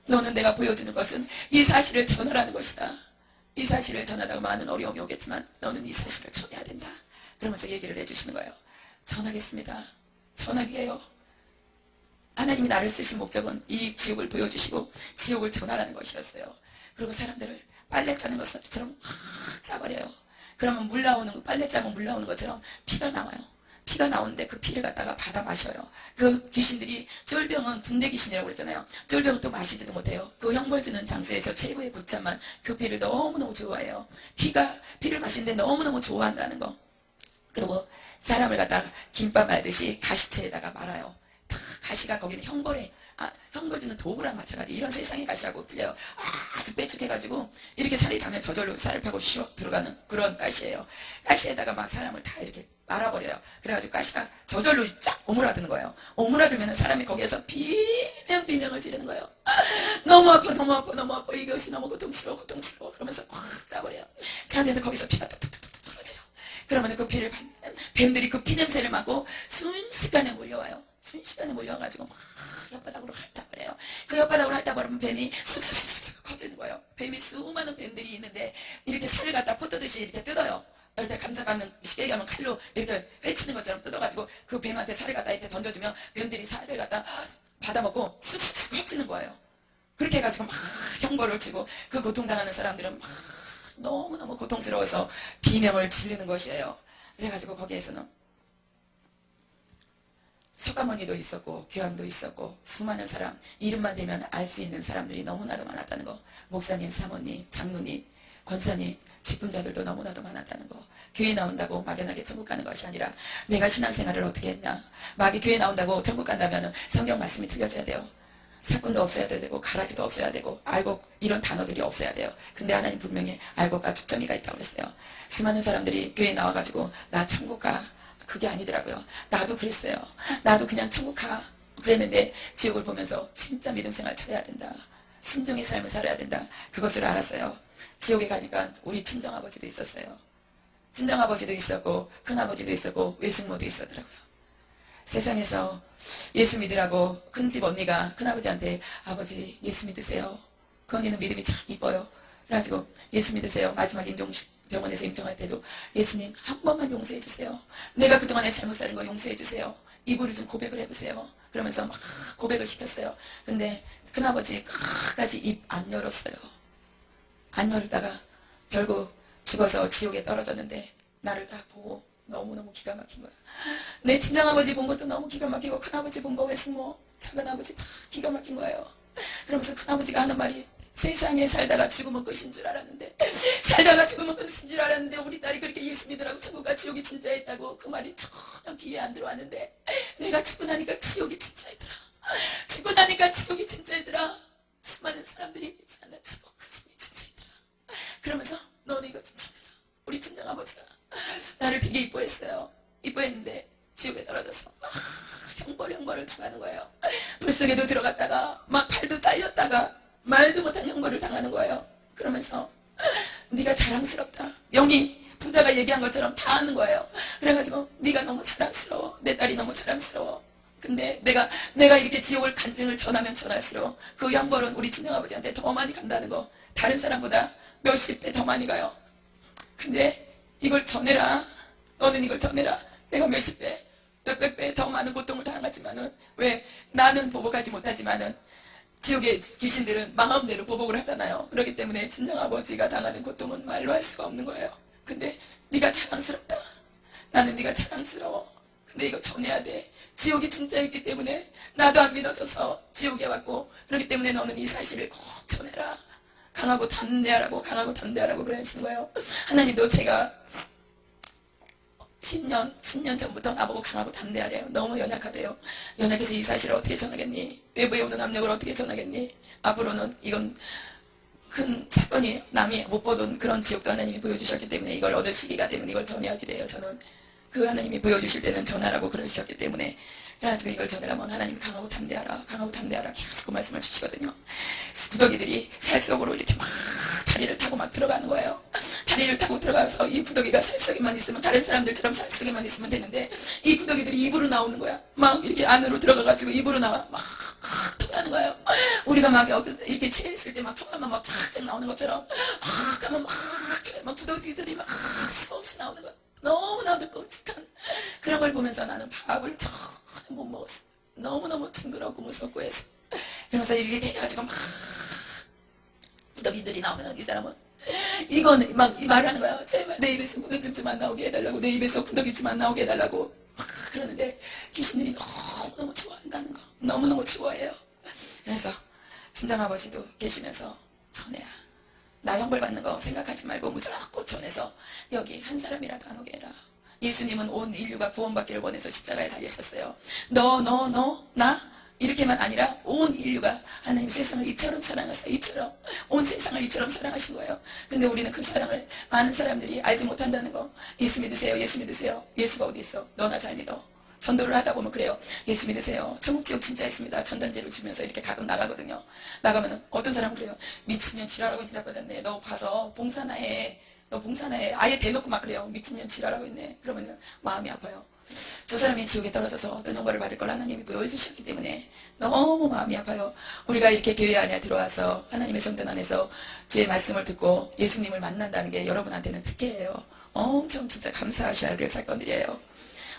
너는 내가 보여주는 것은 이 사실을 전하라는 것이다. 이 사실을 전하다가 많은 어려움이 오겠지만 너는 이 사실을 전해야 된다. 그러면서 얘기를 해주시는 거예요. 전하겠습니다. 전하게요. 하나님이 나를 쓰신 목적은 이 지옥을 보여주시고 지옥을 전하라는 것이었어요. 그리고 사람들을 빨래 짜는 것처럼 확 짜버려요. 그러면 빨래 짜면 물 나오는 것처럼 피가 나와요. 피가 나오는데 그 피를 갖다가 받아 마셔요. 그 귀신들이, 쫄병은 군대 귀신이라고 그랬잖아요. 쫄병은 또 마시지도 못해요. 그 형벌 주는 장소에서 최고의 굿자만 그 피를 너무너무 좋아해요. 피를 마시는데 너무너무 좋아한다는 거. 그리고 사람을 갖다가 김밥 말듯이 가시체에다가 말아요. 다 가시가 거기는 형벌 주는 도구랑 마찬가지. 이런 세상의 가시하고 틀려요. 아주 빼쭉해가지고 이렇게 살이 닿으면 저절로 쌀을 파고 슉 들어가는 그런 가시예요. 가시에다가 막 사람을 다 이렇게 말아버려요. 그래가지고 가시가 저절로 쫙 오므라드는 거예요. 오므라들면 사람이 거기에서 비명을 지르는 거예요. 너무 아파. 이것이 너무 고통스러워. 그러면서 확 짜버려요. 자는데 거기서 피가 뚝뚝뚝 떨어져요. 그러면 그 피를 뱀들이 그 피 냄새를 맡고 순식간에 몰려와요. 순식간에 몰려와가지고 막 혓바닥으로 핥아버려요. 그 혓바닥으로 핥아버리면 뱀이 쑥쑥쑥쑥 커지는 거예요. 뱀이 수많은 뱀들이 있는데 이렇게 살을 갖다 포뜨듯이 이렇게 뜯어요. 이렇게 감자받는 쉽게 얘기하면 칼로 이렇게 회치는 것처럼 뜯어가지고 그 뱀한테 살을 갖다 이렇게 던져주면 뱀들이 살을 갖다 받아먹고 쑥쑥쑥 헛치는 거예요. 그렇게 해가지고 막 형벌을 치고 그 고통당하는 사람들은 막 너무너무 고통스러워서 비명을 지르는 것이에요. 그래가지고 거기에서는 석가모니도 있었고 교황도 있었고 수많은 사람, 이름만 대면 알 수 있는 사람들이 너무나도 많았다는 거. 목사님, 사모님, 장로님, 권사님, 직분자들도 너무나도 많았다는 거. 교회 나온다고 막연하게 천국 가는 것이 아니라 내가 신앙생활을 어떻게 했나. 막이 교회 나온다고 천국 간다면 성경 말씀이 틀려져야 돼요. 사건도 없어야 되고 가라지도 없어야 되고 알곡 이런 단어들이 없어야 돼요. 근데 하나님 분명히 알곡과 축정이가 있다고 그랬어요. 수많은 사람들이 교회 나와가지고 나 천국 가. 그게 아니더라고요. 나도 그랬어요. 나도 그냥 천국 가. 그랬는데 지옥을 보면서 진짜 믿음 생활 잘해야 된다. 순종의 삶을 살아야 된다. 그것을 알았어요. 지옥에 가니까 우리 친정아버지도 있었어요. 친정아버지도 있었고 큰아버지도 있었고 외숙모도 있었더라고요. 세상에서 예수 믿으라고 큰집 언니가 큰아버지한테 아버지 예수 믿으세요. 그 언니는 믿음이 참 이뻐요. 그래가지고 예수 믿으세요. 마지막 병원에서 임종할 때도 예수님 한 번만 용서해 주세요. 내가 그동안에 잘못 살은 거 용서해 주세요. 입으로 좀 고백을 해보세요. 그러면서 막 고백을 시켰어요. 근데 큰아버지 끝까지 입 안 열었어요. 안 열다가 결국 죽어서 지옥에 떨어졌는데 나를 다 보고 너무너무 기가 막힌 거야. 내 친정아버지 본 것도 너무 기가 막히고 큰아버지 본 거 외숙모 작은아버지 다 기가 막힌 거예요. 그러면서 큰아버지가 하는 말이 세상에 살다가 죽으면 끝인 줄 알았는데 우리 딸이 그렇게 예수 믿으라고 천국과 지옥이 진짜 있다고 그 말이 전혀 귀에 안 들어왔는데 내가 죽고 나니까 지옥이 진짜 있더라. 죽고 나니까 지옥이 진짜 있더라. 수많은 사람들이 있잖아. 지옥 그 지옥이 진짜 있더라. 그러면서 너는 이거 좀 참아라. 우리 친정아버지가 나를 되게 이뻐했어요. 이뻐했는데 지옥에 떨어져서 막 형벌을 당하는 거예요. 불속에도 들어갔다가 막 팔도 잘렸다가 말도 못한 형벌을 당하는 거예요. 그러면서 네가 자랑스럽다. 영이 부자가 얘기한 것처럼 다 하는 거예요. 그래가지고 네가 너무 자랑스러워. 내 딸이 너무 자랑스러워. 근데 내가 이렇게 지옥을 간증을 전하면 전할수록 그 형벌은 우리 친정아버지한테 더 많이 간다는 거. 다른 사람보다 몇십 배 더 많이 가요. 근데 이걸 전해라. 너는 이걸 전해라. 내가 몇십 배, 몇백 배 더 많은 고통을 당하지만은 왜 나는 보복하지 못하지만은 지옥의 귀신들은 마음대로 보복을 하잖아요. 그렇기 때문에 친정아버지가 당하는 고통은 말로 할 수가 없는 거예요. 근데 네가 자랑스럽다. 나는 네가 자랑스러워. 근데 이거 전해야 돼. 지옥이 진짜 있기 때문에 나도 안 믿어져서 지옥에 왔고 그렇기 때문에 너는 이 사실을 꼭 전해라. 강하고 담대하라고 그러시는 거예요. 하나님도 제가 10년 전부터 나보고 강하고 담대하래요. 너무 연약하대요. 연약해서 이 사실을 어떻게 전하겠니? 외부에 오는 압력을 어떻게 전하겠니? 앞으로는 이건 큰 사건이 남이 못 보던 그런 지옥도 하나님이 보여주셨기 때문에 이걸 얻을 시기가 되면 이걸 전해야지 돼요. 저는 그 하나님이 보여주실 때는 전하라고 그러셨기 때문에 그래가지고 이걸 전하라면 하나님 강하고 담대하라 계속 그 말씀을 주시거든요. 부더기들이 살 속으로 이렇게 막 다리를 타고 막 들어가는 거예요. 다리를 타고 들어가서 이 부더기가 살 속에만 있으면 다른 사람들처럼 살 속에만 있으면 되는데 이 부더기들이 입으로 나오는 거야. 막 이렇게 안으로 들어가가지고 입으로 나와 막 토하는 거예요. 우리가 막 이렇게 체했을 때 막 토하면 막 쫙쫙 나오는 것처럼 가면 막 부더기들이 막 수없이 나오는 거야. 너무나도 끔찍한 그런 걸 보면서 나는 밥을 전혀 못 먹었어. 너무너무 징그럽고 무섭고 해서 그러면서 이렇게 해가지고 막 부더기들이 나오면 이 사람은 이거는 막 말하는 거야. 제발 내 입에서 부더기좀 안 나오게 해달라고, 내 입에서 부더기좀 안 나오게 해달라고 막 그러는데 귀신들이 너무너무 좋아한다는 거. 너무너무 좋아해요. 그래서 친정아버지도 계시면서 전해야 나 형벌 받는 거 생각하지 말고 무조건 전해서 여기 한 사람이라도 안 오게 해라. 예수님은 온 인류가 구원받기를 원해서 십자가에 달리셨어요. 나 이렇게만 아니라 온 인류가 하나님 세상을 이처럼 사랑하세요. 이처럼 온 세상을 이처럼 사랑하신 거예요. 근데 우리는 그 사랑을 많은 사람들이 알지 못한다는 거. 예수 믿으세요. 예수 믿으세요. 예수가 어디 있어? 너나 잘 믿어. 전도를 하다 보면 그래요. 예수 믿으세요. 천국지옥 진짜 있습니다. 전단지를 주면서 이렇게 가끔 나가거든요. 나가면은 어떤 사람은 그래요. 미친년 지랄하고 있다 빠졌네. 너 봐서 봉사나 해. 너 봉사나 해. 아예 대놓고 막 그래요. 미친년 지랄하고 있네. 그러면은 마음이 아파요. 저 사람이 지옥에 떨어져서 어떤 형벌을 받을 걸 하나님이 보여주셨기 때문에 너무 마음이 아파요. 우리가 이렇게 교회 안에 들어와서 하나님의 성전 안에서 주의 말씀을 듣고 예수님을 만난다는 게 여러분한테는 특혜예요. 엄청 진짜 감사하셔야 될 사건들이에요.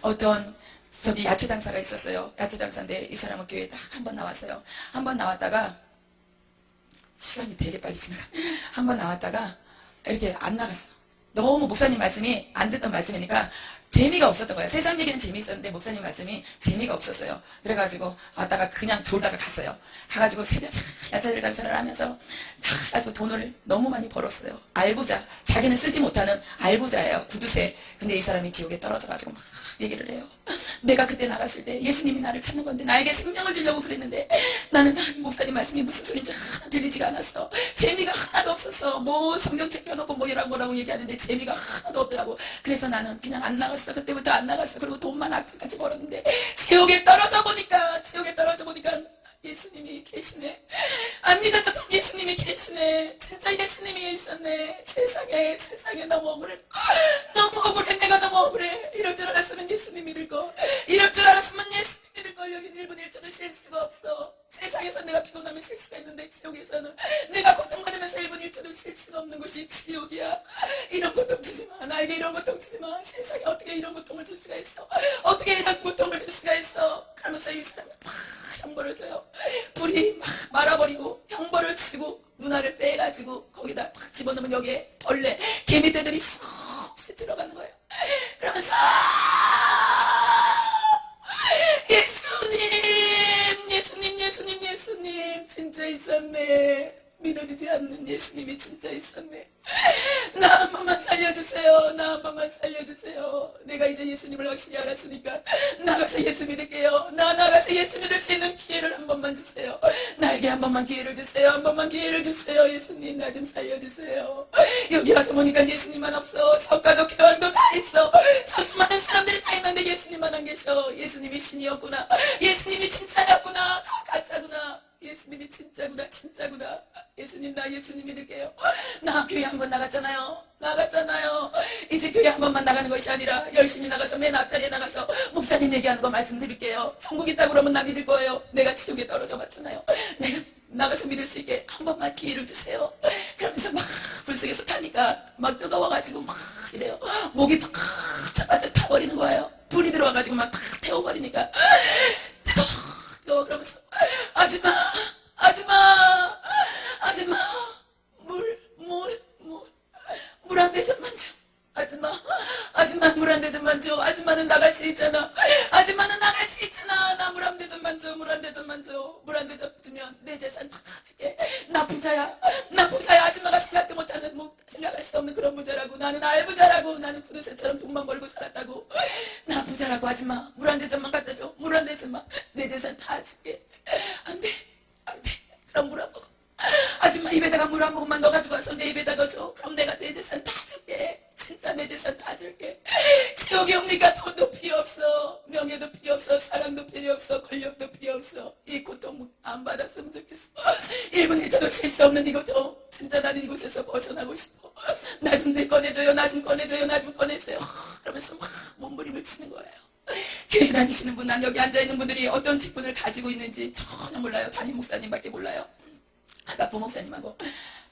어떤 저기 야채 장사가 있었어요. 야채 장사인데 이 사람은 교회에 딱 한 번 나왔어요. 한 번 나왔다가 시간이 되게 빨리 지나가. 한 번 나왔다가 이렇게 안 나갔어. 너무 목사님 말씀이 안 듣던 말씀이니까 재미가 없었던 거예요. 세상 얘기는 재미있었는데 목사님 말씀이 재미가 없었어요. 그래가지고 왔다가 그냥 졸다가 갔어요. 가가지고 새벽에 야채 장사를 하면서 아주 돈을 너무 많이 벌었어요. 알부자. 자기는 쓰지 못하는 알부자예요. 구두쇠. 근데 이 사람이 지옥에 떨어져가지고 막 얘기를 해요. 내가 그때 나갔을 때 예수님이 나를 찾는 건데 나에게 생명을 주려고 그랬는데 나는 목사님 말씀이 무슨 소리인지 하나 들리지가 않았어. 재미가 하나도 없었어. 뭐 성경책 펴놓고 뭐라고 얘기하는데 재미가 하나도 없더라고. 그래서 나는 그냥 안 나갔어. 그때부터 안 나갔어. 그리고 돈만 악플까지 벌었는데 지옥에 떨어져 보니까 예수님이 계시네. 안 믿었던 예수님이 계시네. 진짜 예수님이 있었네. 세상에 너무 억울해. 너무 억울해. 내가 너무 억울해. 이럴 줄 알았으면 예수님 믿을 거. 이럴 줄 알았으면 예수님 믿을 걸. 여기 1분 1초도 쉴 수가 없어. 세상에서 내가 피곤하면 쉴 수가 있는데 지옥에서는 내가 고통받으면서 1분 1초도 쉴 수가 없는 곳이 지옥이야. 이런 고통 주지 마. 나에게 이런 고통 주지 마. 세상에 어떻게 이런 고통을 줄 수가 있어. 어떻게 이런 고통을 줄 수가 있어. 그러면서 이 사람은 막 형벌을 줘요. 불이 막 말아버리고 형벌을 치고 눈알을 빼가지고 거기다 막 집어넣으면 여기에 벌레, 개미떼들이 쏙 들어가는 거예요. 그러면서 예수님 진짜 있었네. 믿어지지 않는 예수님이 진짜 있었네. 나 한 번만 살려주세요. 내가 이제 예수님을 확실히 알았으니까 나가서 예수 믿을게요. 나가서 예수 믿을 수 있는 기회를 한 번만 주세요. 나에게 한 번만 기회를 주세요. 예수님 나 좀 살려주세요. 여기 와서 보니까 예수님만 없어. 성가도 교환도 다 있어. 저 수많은 사람들이 다 있는데 없는데 예수님만 안 계셔. 예수님이 신이었구나. 예수님이 진짜였구나. 다 가짜구나. 예수님이 진짜구나. 진짜구나. 예수님, 나 예수님 믿을게요. 나 교회 한 번 나갔잖아요. 이제 교회 한 번만 나가는 것이 아니라 열심히 나가서 맨 앞자리에 나가서 목사님 얘기하는 거 말씀드릴게요. 천국 있다고 그러면 나 믿을 거예요. 내가 지옥에 떨어져 봤잖아요. 내가 나가서 믿을 수 있게 한 번만 기회를 주세요. 그러면서 막 불속에서 타니까 막 뜨거워가지고 막 이래요. 목이 팍 차가지고 타버리는 거예요. 불이 들어와가지고 막 팍 태워버리니까 뜨거워 그러면서 아줌마 물 한 대접만 줘. 아줌마 물 한 대접만 줘. 아줌마는 나갈 수 있잖아. 나 물 한 대접만 줘. 물 한 대접 주면 내 재산 다 줄게. 나 부자야. 아줌마가 생각도 못하는 생각할 수 없는 그런 부자라고. 나는 알부자라고. 나는 구두쇠처럼 돈만 벌고 살았다고. 나 부자라고. 아줌마 물 한 대접만 갖다 줘. 물 한 대접만. 내 재산 다 줄게. 안 돼. 그럼 물 한 모금. 아줌마 입에다가 물 한 모금만 넣어가지고 와서 내 입에다가 줘. 그럼 내가 내 재산 다 줄게. 진짜 내 재산 다 줄게. 지옥이 옵니까? 돈도 필요 없어. 명예도 필요 없어. 사랑도 필요 없어. 권력도 필요 없어. 이 고통 안 받았으면 좋겠어. 1분 1초도 쉴 수 없는 이 고통. 진짜 나는 이곳에서 벗어나고 싶어. 나 좀 꺼내줘요. 그러면서 막 몸부림을 치는 거예요. 교회 다니시는 분, 난 여기 앉아있는 분들이 어떤 직분을 가지고 있는지 전혀 몰라요. 담임 목사님밖에 몰라요. 아까 부목사님하고.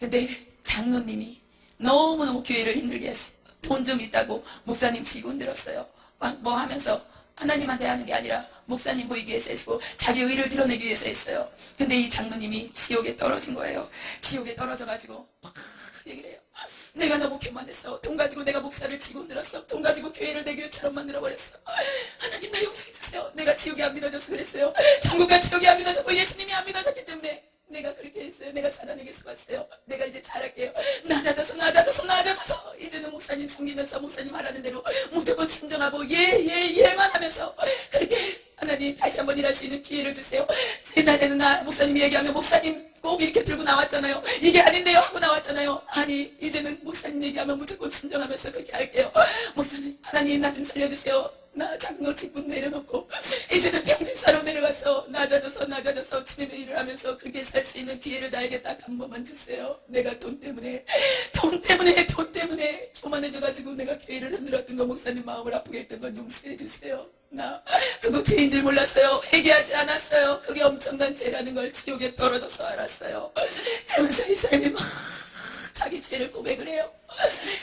근데 장로님이 너무너무 교회를 힘들게 했어. 돈 좀 있다고 목사님 직분 들었어요. 막 뭐 하면서 하나님한테 하는 게 아니라 목사님 보이기 위해서 했고 자기 의를 드러내기 위해서 했어요. 근데 이 장로님이 지옥에 떨어진 거예요. 지옥에 떨어져가지고 막 얘기를 해요. 내가 너무 교만했어. 돈 가지고 내가 목사를 직분 들었어. 돈 가지고 교회를 내 교회처럼 만들어버렸어. 하나님 나 용서해주세요. 내가 지옥에 안 믿어져서 그랬어요. 천국과 지옥에 안 믿어졌고 예수님이 안 믿어졌기 때문에 내가 그렇게 했어요. 내가 사단에게서 왔어요. 내가 이제 잘할게요. 낮아져서 이제는 목사님 섬기면서 목사님 하라는 대로 무조건 순종하고 예만 하면서 그렇게 하나님 다시 한번 일할 수 있는 기회를 주세요. 지난해는 나 목사님이 얘기하면 목사님 꼭 이렇게 들고 나왔잖아요. 이게 아닌데요 하고 나왔잖아요. 아니 이제는 목사님 얘기하면 무조건 순종하면서 그렇게 할게요. 목사님 하나님 나 좀 살려주세요. 나 장로 직분 내려놓고 이제는 평집사로 내려가서 낮아져서 주님의 일을 하면서 그렇게 살 수 있는 기회를 나에게 딱 한 번만 주세요. 내가 돈 때문에 교만해져가지고 내가 교회를 흔들었던 거 목사님 마음을 아프게 했던 건 용서해 주세요. 나 그거 죄인 줄 몰랐어요. 회개하지 않았어요. 그게 엄청난 죄라는 걸 지옥에 떨어져서 알았어요. 그러면서 이 사람이 막 자기 죄를 고백을 해요.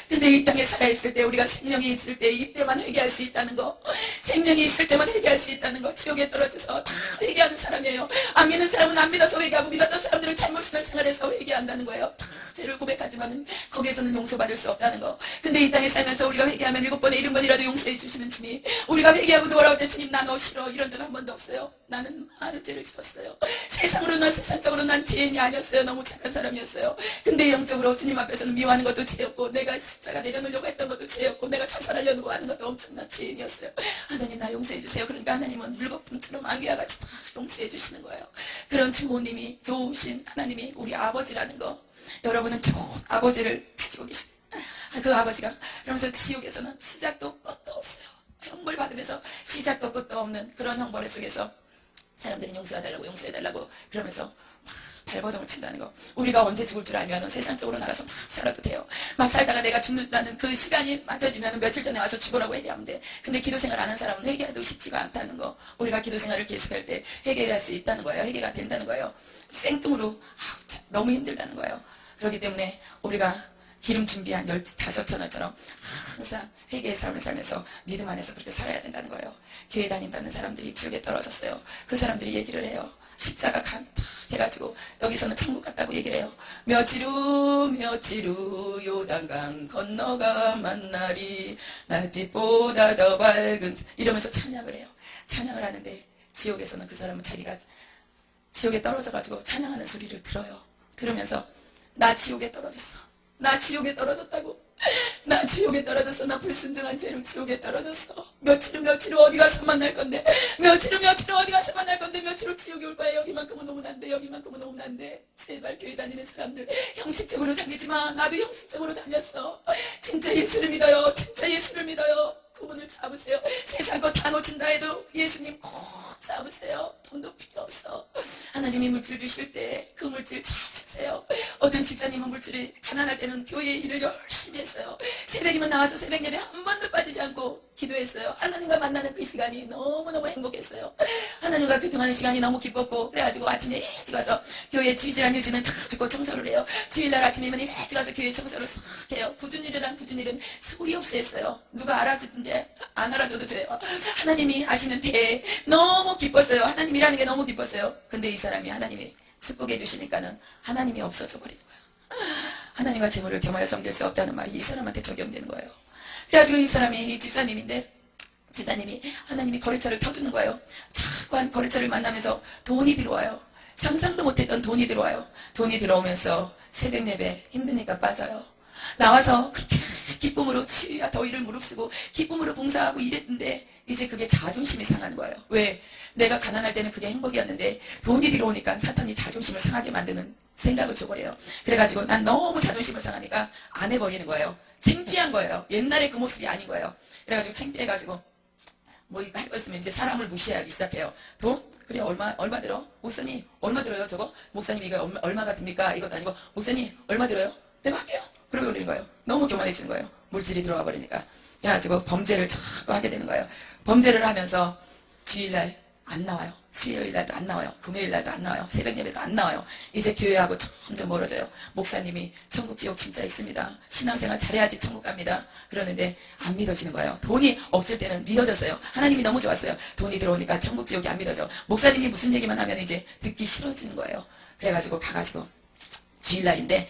근데 이 땅에 살아있을 때 우리가 생명이 있을 때 이때만 회개할 수 있다는 거, 생명이 있을 때만 회개할 수 있다는 거, 지옥에 떨어져서 다 회개하는 사람이에요. 안 믿는 사람은 안 믿어서 회개하고 믿었던 사람들은 잘못 신앙생활해서 회개한다는 거예요. 다 죄를 고백하지만 거기에서는 용서받을 수 없다는 거. 근데 이 땅에 살면서 우리가 회개하면 7번에 70번이라도 용서해 주시는 주님, 우리가 회개하고 돌아올 때 주님 나 너 싫어 이런 적 한 번도 없어요. 나는 많은 죄를 지었어요. 세상적으로 난 죄인이 아니었어요. 너무 착한 사람이었어요. 근데 영적으로 주님 앞에서는 미워하는 것도 죄였고 내가 십자가 내려놓으려고 했던 것도 죄였고 내가 자살하려고 하는 것도 엄청난 죄인이었어요. 하나님 나 용서해 주세요. 그러니까 하나님은 물거품처럼 안개와 같이 다 용서해 주시는 거예요. 그런 주호님이 좋으신 하나님이 우리 아버지라는 거, 여러분은 좋은 아버지를 가지고 계신 그 아버지가 그러면서 지옥에서는 시작도 끝도 없어요. 형벌 받으면서 시작도 끝도 없는 그런 형벌 속에서 사람들은 용서해달라고 그러면서 막 발버둥을 친다는 거. 우리가 언제 죽을 줄 알면 세상적으로 나가서 막 살아도 돼요. 막 살다가 내가 죽는다는 그 시간이 맞춰지면 며칠 전에 와서 죽으라고 회개하면 돼. 근데 기도생활 안 한 사람은 회개해도 쉽지가 않다는 거. 우리가 기도생활을 계속할 때 회개할 수 있다는 거예요. 회개가 된다는 거예요. 생뚱으로 너무 힘들다는 거예요. 그렇기 때문에 우리가 기름 준비한 15,000원처럼 항상 회개의 삶을 살면서 믿음 안에서 그렇게 살아야 된다는 거예요. 교회 다닌다는 사람들이 지옥에 떨어졌어요. 그 사람들이 얘기를 해요. 십자가 간 해가지고 여기서는 천국 갔다고 얘기를 해요. 며칠 후 요단강 건너가 만나리 날빛보다 더 밝은 이러면서 찬양을 해요. 찬양을 하는데 지옥에서는 그 사람은 자기가 지옥에 떨어져가지고 찬양하는 소리를 들어요. 들으면서 나 지옥에 떨어졌어. 나 지옥에 떨어졌다고. 나 지옥에 떨어졌어. 나 불순종한 죄로 지옥에 떨어졌어. 며칠 후 어디 가서 만날 건데. 며칠 후 어디 가서 만날 건데. 며칠 갈수록 지옥이 올 거야. 여기만큼은 오면 안 돼. 여기만큼은 오면 안 돼. 제발 교회 다니는 사람들 형식적으로 다니지 마. 나도 형식적으로 다녔어. 진짜 예수를 믿어요. 진짜 예수를 믿어요. 그분을 잡으세요. 세상 거 다 놓친다 해도 예수님 꼭 잡으세요. 돈도 필요 없어. 하나님이 물질 주실 때 그 물질 잘 쓰세요. 어떤 집사님은 물질이 가난할 때는 교회 일을 열심히 했어요. 새벽이면 나와서 새벽 예배 한 번도 빠지지 않고 기도했어요. 하나님과 만나는 그 시간이 너무너무 행복했어요. 하나님과 교통하는 시간이 너무 기뻤고, 그래가지고 아침에 일찍 와서 교회 주일이란 휴지는 다 줍고 청소를 해요. 주일날 아침이면 일찍 와서 교회 청소를 싹 해요. 굳은 일이란 굳은 일은 소리 없이 했어요. 누가 알아주든지 안 알아줘도 돼요. 하나님이 아시는 데 너무 기뻤어요. 하나님이라는 게 너무 기뻤어요. 근데 이 사람이 하나님이 축복해 주시니까는 하나님이 없어져 버리는 거예요. 하나님과 재물을 겸하여 섬길 수 없다는 말이 이 사람한테 적용되는 거예요. 그래가지고 이 사람이 집사님인데, 집사님이 하나님이 거래처를 터주는 거예요. 자꾸 한 거래처를 만나면서 돈이 들어와요. 상상도 못했던 돈이 들어와요. 돈이 들어오면서 새벽 예배 힘드니까 빠져요. 나와서 그렇게 기쁨으로 치유야 더위를 무릅쓰고 기쁨으로 봉사하고 이랬는데 이제 그게 자존심이 상하는 거예요. 왜? 내가 가난할 때는 그게 행복이었는데 돈이 들어오니까 사탄이 자존심을 상하게 만드는 생각을 줘버려요. 그래가지고 난 너무 자존심을 상하니까 안 해버리는 거예요. 창피한 거예요. 옛날에 그 모습이 아닌 거예요. 그래가지고 창피해가지고 뭐 이거 할 거 있으면 이제 사람을 무시하기 시작해요. 돈? 그래 얼마 들어? 목사님 얼마 들어요 저거? 목사님 이거 얼마가 듭니까? 이것도 아니고 목사님 얼마 들어요? 내가 할게요. 그러고 그러는 거예요. 너무 교만해지는 거예요. 물질이 들어와 버리니까. 그래가지고 범죄를 자꾸 하게 되는 거예요. 범죄를 하면서 주일날 안 나와요. 수요일날도 안 나와요. 금요일날도 안 나와요. 새벽 예배도 안 나와요. 이제 교회하고 점점 멀어져요. 목사님이 천국 지옥 진짜 있습니다. 신앙생활 잘해야지 천국 갑니다. 그러는데 안 믿어지는 거예요. 돈이 없을 때는 믿어졌어요. 하나님이 너무 좋았어요. 돈이 들어오니까 천국 지옥이 안 믿어져. 목사님이 무슨 얘기만 하면 이제 듣기 싫어지는 거예요. 그래가지고 가가지고 주일날인데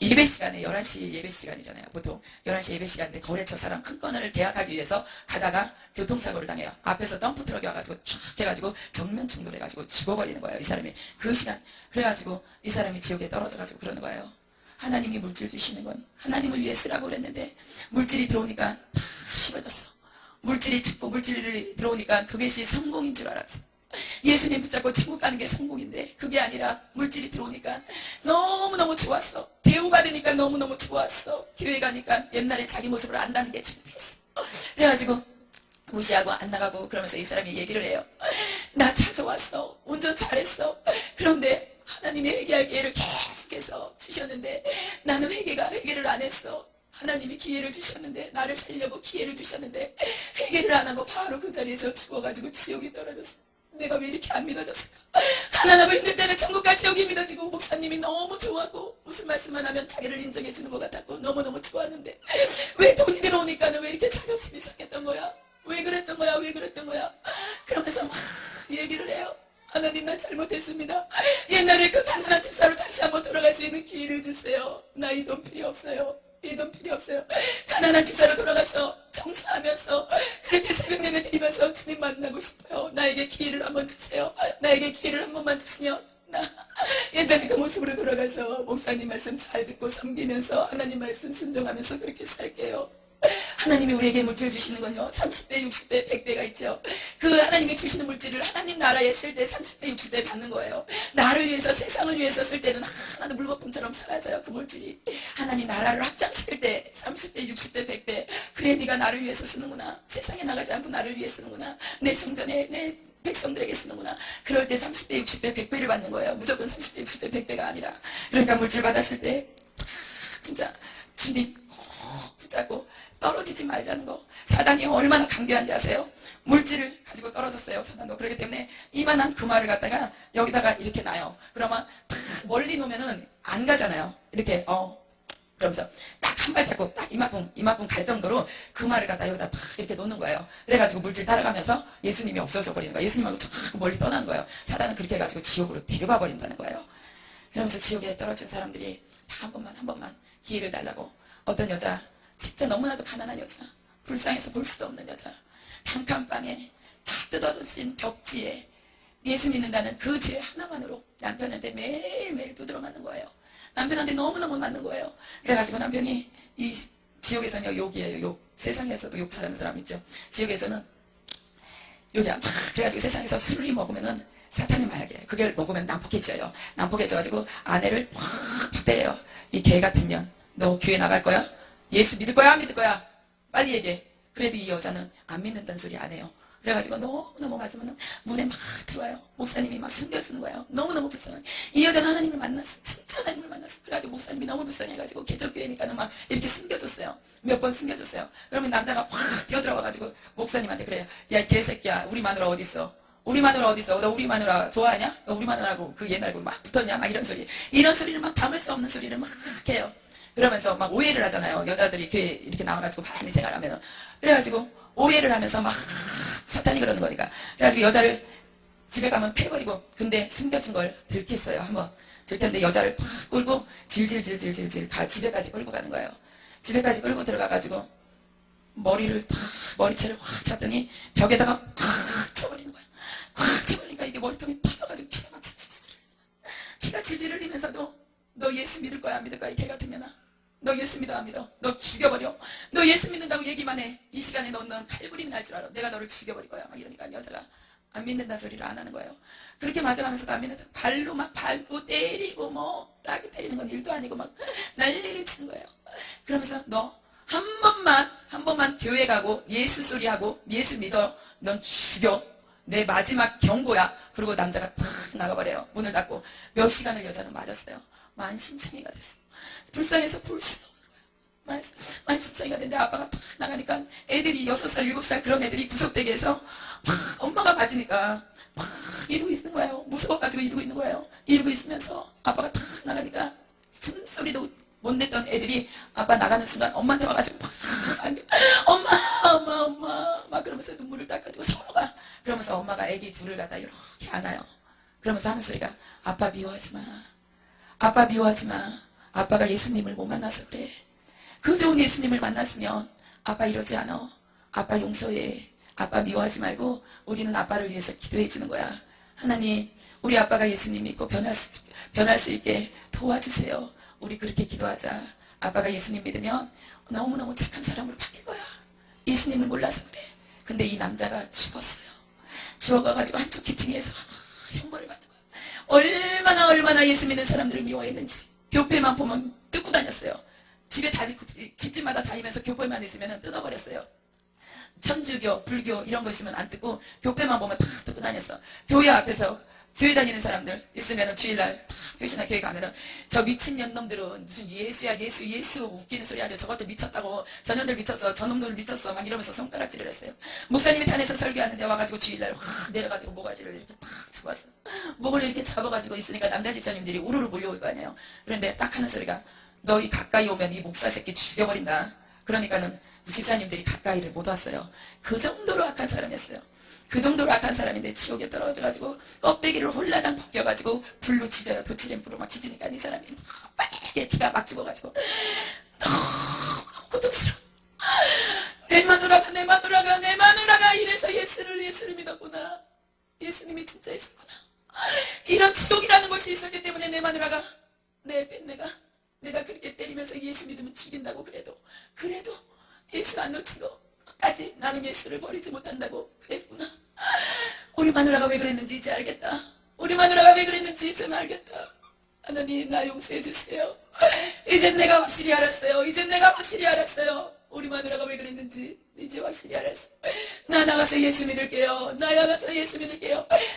예배 시간에 11시 예배 시간이잖아요. 보통 11시 예배 시간인데 거래처 사람 큰 건을 계약하기 위해서 가다가 교통사고를 당해요. 앞에서 덤프트럭이 와가지고 쫙 해가지고 정면 충돌해가지고 죽어버리는 거예요. 이 사람이. 그 시간. 그래가지고 이 사람이 지옥에 떨어져가지고 그러는 거예요. 하나님이 물질 주시는 건 하나님을 위해 쓰라고 그랬는데 물질이 들어오니까 다 씹어졌어. 물질이 축복, 물질이 들어오니까 그것이 성공인 줄 알았어. 예수님 붙잡고 천국 가는 게 성공인데 그게 아니라 물질이 들어오니까 너무너무 좋았어. 대우받으니까 너무너무 좋았어. 교회 가니까 옛날에 자기 모습을 안다는 게 창피했어. 그래가지고 무시하고 안 나가고 그러면서 이 사람이 얘기를 해요. 나 찾아왔어. 운전 잘했어. 그런데 하나님이 회개할 기회를 계속해서 주셨는데 나는 회개를 안 했어. 하나님이 기회를 주셨는데 나를 살려고 기회를 주셨는데 회개를 안 하고 바로 그 자리에서 죽어가지고 지옥에 떨어졌어. 내가 왜 이렇게 안 믿어졌을까? 가난하고 힘들 때는 천국 갈 지옥이 믿어지고 목사님이 너무 좋아하고 무슨 말씀만 하면 자기를 인정해 주는 것 같았고 너무너무 좋았는데 왜 돈이 들어오니까는 왜 이렇게 자존심이 상했던 거야? 왜 그랬던 거야? 왜 그랬던 거야? 그러면서 막 얘기를 해요. 하나님 나 잘못했습니다. 옛날에 그 가난한 집사로 다시 한번 돌아갈 수 있는 기회를 주세요. 나 이 돈 필요 없어요. 이 돈 필요 없어요. 가난한 집사로 돌아가서 청소하면서 그렇게 새벽 예배 드리면서 주님 만나고 싶어요. 나에게 기회를 한번 주세요. 나에게 기회를 한 번만 주시면 나 옛날에 그 모습으로 돌아가서 목사님 말씀 잘 듣고 섬기면서 하나님 말씀 순종하면서 그렇게 살게요. 하나님이 우리에게 물질 주시는 건요 30배, 60배, 100배가 있죠. 그 하나님이 주시는 물질을 하나님 나라에 쓸 때 30배, 60배 받는 거예요. 나를 위해서 세상을 위해서 쓸 때는 하나도 물거품처럼 사라져요. 그 물질이 하나님 나라를 확장시킬 때 30배, 60배, 100배 그래 네가 나를 위해서 쓰는구나. 세상에 나가지 않고 나를 위해 쓰는구나. 내 성전에 내 백성들에게 쓰는구나. 그럴 때 30배, 60배, 100배를 받는 거예요. 무조건 30배, 60배, 100배가 아니라. 그러니까 물질 받았을 때 진짜 주님 붙잡고 떨어지지 말자는 거. 사단이 얼마나 강대한지 아세요? 물질을 가지고 떨어졌어요. 사단도. 그렇기 때문에 이만한 금화를 갖다가 여기다가 이렇게 놔요. 그러면 탁 멀리 놓으면은 안 가잖아요. 이렇게 그러면서 딱 한 발 잡고 딱 이만큼 갈 정도로 금화를 갖다 여기다 탁 이렇게 놓는 거예요. 그래가지고 물질 따라가면서 예수님이 없어져 버리는 거예요. 예수님하고 자꾸 멀리 떠나는 거예요. 사단은 그렇게 해가지고 지옥으로 데려가 버린다는 거예요. 그러면서 지옥에 떨어진 사람들이 다 한 번만 기회를 달라고. 어떤 여자 진짜 너무나도 가난한 여자, 불쌍해서 볼 수도 없는 여자, 단칸방에 다 뜯어진 벽지에 예수 믿는다는 그 죄 하나만으로 남편한테 매일매일 두드러 맞는 거예요. 남편한테 너무너무 맞는 거예요. 그래가지고 남편이 이 지옥에서는 욕이에요. 욕. 세상에서도 욕 잘하는 사람 있죠. 지옥에서는 여기야 막 그래가지고 세상에서 술을 먹으면은 사탄의 마약이에요. 그걸 먹으면 난폭해져요. 난폭해져가지고 아내를 팍 때려요. 이 개 같은 년, 너 교회 나갈 거야? 예수 믿을 거야? 안 믿을 거야? 빨리 얘기해. 그래도 이 여자는 안 믿는다는 소리 안 해요. 그래가지고 너무너무 맞으면 문에 막 들어와요. 목사님이 막 숨겨주는 거예요. 너무너무 불쌍해. 이 여자는 하나님을 만났어. 진짜 하나님을 만났어. 그래가지고 목사님이 너무 불쌍해가지고 개척교회니까는 막 이렇게 숨겨줬어요. 몇 번 숨겨줬어요. 그러면 남자가 확 뛰어들어와가지고 목사님한테 그래요. 야, 이 개새끼야. 우리 마누라 어딨어? 우리 마누라 어딨어? 너 우리 마누라 좋아하냐? 너 우리 마누라하고 그 옛날고 막 붙었냐? 막 이런 소리. 이런 소리를 막 담을 수 없는 소리를 막 해요. 그러면서 막 오해를 하잖아요. 여자들이 교회 이렇게 나와가지고 많이 생활하면. 그래가지고 오해를 하면서 막 사탄이 그러는 거니까. 그래가지고 여자를 집에 가면 패버리고, 근데 숨겨진 걸 들켰어요. 한번 들켰는데 여자를 팍 끌고 질질질질질질 집에까지 끌고 가는 거예요. 집에까지 끌고 들어가가지고 머리를 탁 머리채를 확 찼더니 벽에다가 팍 쳐버리는 거예요. 확 쳐버리니까 이게 머리통이 터져가지고 피가 질질 흘리면서도 너 예수 믿을 거야 안 믿을 거야 이 개 같은 년아. 너 예수 믿어 안 믿어? 너 죽여버려. 너 예수 믿는다고 얘기만 해. 이 시간에 넌 칼부림이 날 줄 알아. 내가 너를 죽여버릴 거야. 막 이러니까 여자가 안 믿는다 소리를 안 하는 거예요. 그렇게 맞아가면서도 안 믿는다. 발로 막 밟고 때리고 뭐 따게 때리는 건 일도 아니고 막 난리를 치는 거예요. 그러면서 너 한 번만 교회 가고 예수 소리하고 예수 믿어. 넌 죽여. 내 마지막 경고야. 그리고 남자가 탁 나가버려요. 문을 닫고 몇 시간을 여자는 맞았어요. 만신창이가 됐어. 불쌍해서 볼 수 없는 거야. 만신창이가 됐는데 아빠가 탁 나가니까 애들이 6살, 7살 그런 애들이 구석대기 해서 막 엄마가 맞으니까 막 이러고 있는 거예요. 무서워가지고 이러고 있는 거예요. 이러고 있으면서 아빠가 탁 나가니까 숨소리도 못 냈던 애들이 아빠 나가는 순간 엄마한테 와가지고 막 엄마 막 그러면서 눈물을 닦아주고 서로가 그러면서 엄마가 애기 둘을 갖다 이렇게 안아요. 그러면서 하는 소리가 아빠 미워하지 마. 아빠 미워하지 마. 아빠가 예수님을 못 만나서 그래. 그 좋은 예수님을 만났으면 아빠 이러지 않아. 아빠 용서해. 아빠 미워하지 말고 우리는 아빠를 위해서 기도해 주는 거야. 하나님 우리 아빠가 예수님 믿고 변할 수 있게 도와주세요. 우리 그렇게 기도하자. 아빠가 예수님 믿으면 너무너무 착한 사람으로 바뀔 거야. 예수님을 몰라서 그래. 근데 이 남자가 죽었어요. 죽어가지고 한쪽 기층에서 형벌을 받는 거야. 얼마나 예수 믿는 사람들을 미워했는지. 교회만 보면 뜯고 다녔어요. 집에 집집마다 다니면서 교회만 있으면 뜯어버렸어요. 천주교, 불교 이런 거 있으면 안 뜯고 교회만 보면 다 뜯고 다녔어. 교회 앞에서 교회 다니는 사람들 있으면 주일날 회시나 교회 가면은 저 미친년 놈들은 무슨 예수야 예수 웃기는 소리 하죠. 저것도 미쳤다고. 저년들 미쳤어. 저놈들 미쳤어. 막 이러면서 손가락질을 했어요. 목사님이 탄에서 설교하는데 와가지고 주일날 확 내려가지고 모가지를 이렇게 탁 잡았어. 목을 이렇게 잡아가지고 있으니까 남자 집사님들이 우르르 몰려올 거 아니에요. 그런데 딱 하는 소리가 너희 가까이 오면 이 목사 새끼 죽여버린다. 그러니까는 집사님들이 가까이를 못 왔어요. 그 정도로 악한 사람이었어요. 그 정도로 악한 사람인데 지옥에 떨어져가지고 껍데기를 홀라당 벗겨가지고 불로 지져요. 도치램프로 막 지지니까 이 사람이 빨개 피가 막 죽어가지고 너무 고통스러워. 내 마누라가 이래서 예수를 믿었구나. 예수님이 진짜 있었구나. 이런 지옥이라는 것이 있었기 때문에 내 마누라가 내 뱃내가 내가 그렇게 때리면서 예수 믿으면 죽인다고 그래도 예수 안 놓치고 끝까지 나는 예수를 버리지 못한다고 그랬구나. 우리 마누라가 왜 그랬는지 이제 알겠다. 우리 마누라가 왜 그랬는지 이제 알겠다. 하나님 나 용서해 주세요. 이제 내가 확실히 알았어요. 우리 마누라가 왜 그랬는지 이제 확실히 알았어. 나 나가서 예수 믿을게요.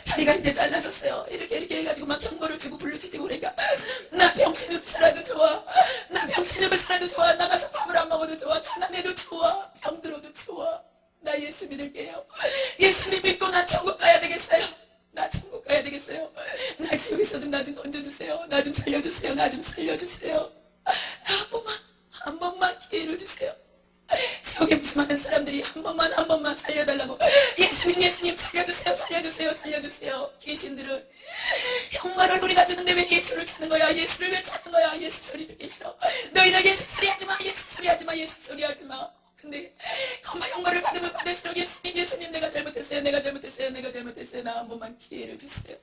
다리가 이제 잘라졌어요. 이렇게 해가지고 막 경고를 주고 불로 치지고 그러니까 나 병신으로 살아도 좋아. 나가서 밥을 안 먹어도 좋아. 가난해도 좋아. 병들어도 좋아. 나 예수 믿을게요. 예수님 믿고 나 천국 가야 되겠어요. 나 지옥에서 좀 나 좀 건져주세요. 나 좀 살려주세요. 한 번만 기회를 주세요. 지옥에 무슨 많은 사람들이 한 번만 살려달라고. 예수님 살려주세요. 귀신들은 형만을 우리가 주는데 왜 예수를 찾는 거야? 예수를 왜 찾는 거야? 예수 소리 듣기 싫어. 너희들 예수 소리 하지 마. 근데 정말 형벌을 받으면 받을수록 예수님 내가 잘못했어요. 나 한 번만 기회를 주세요.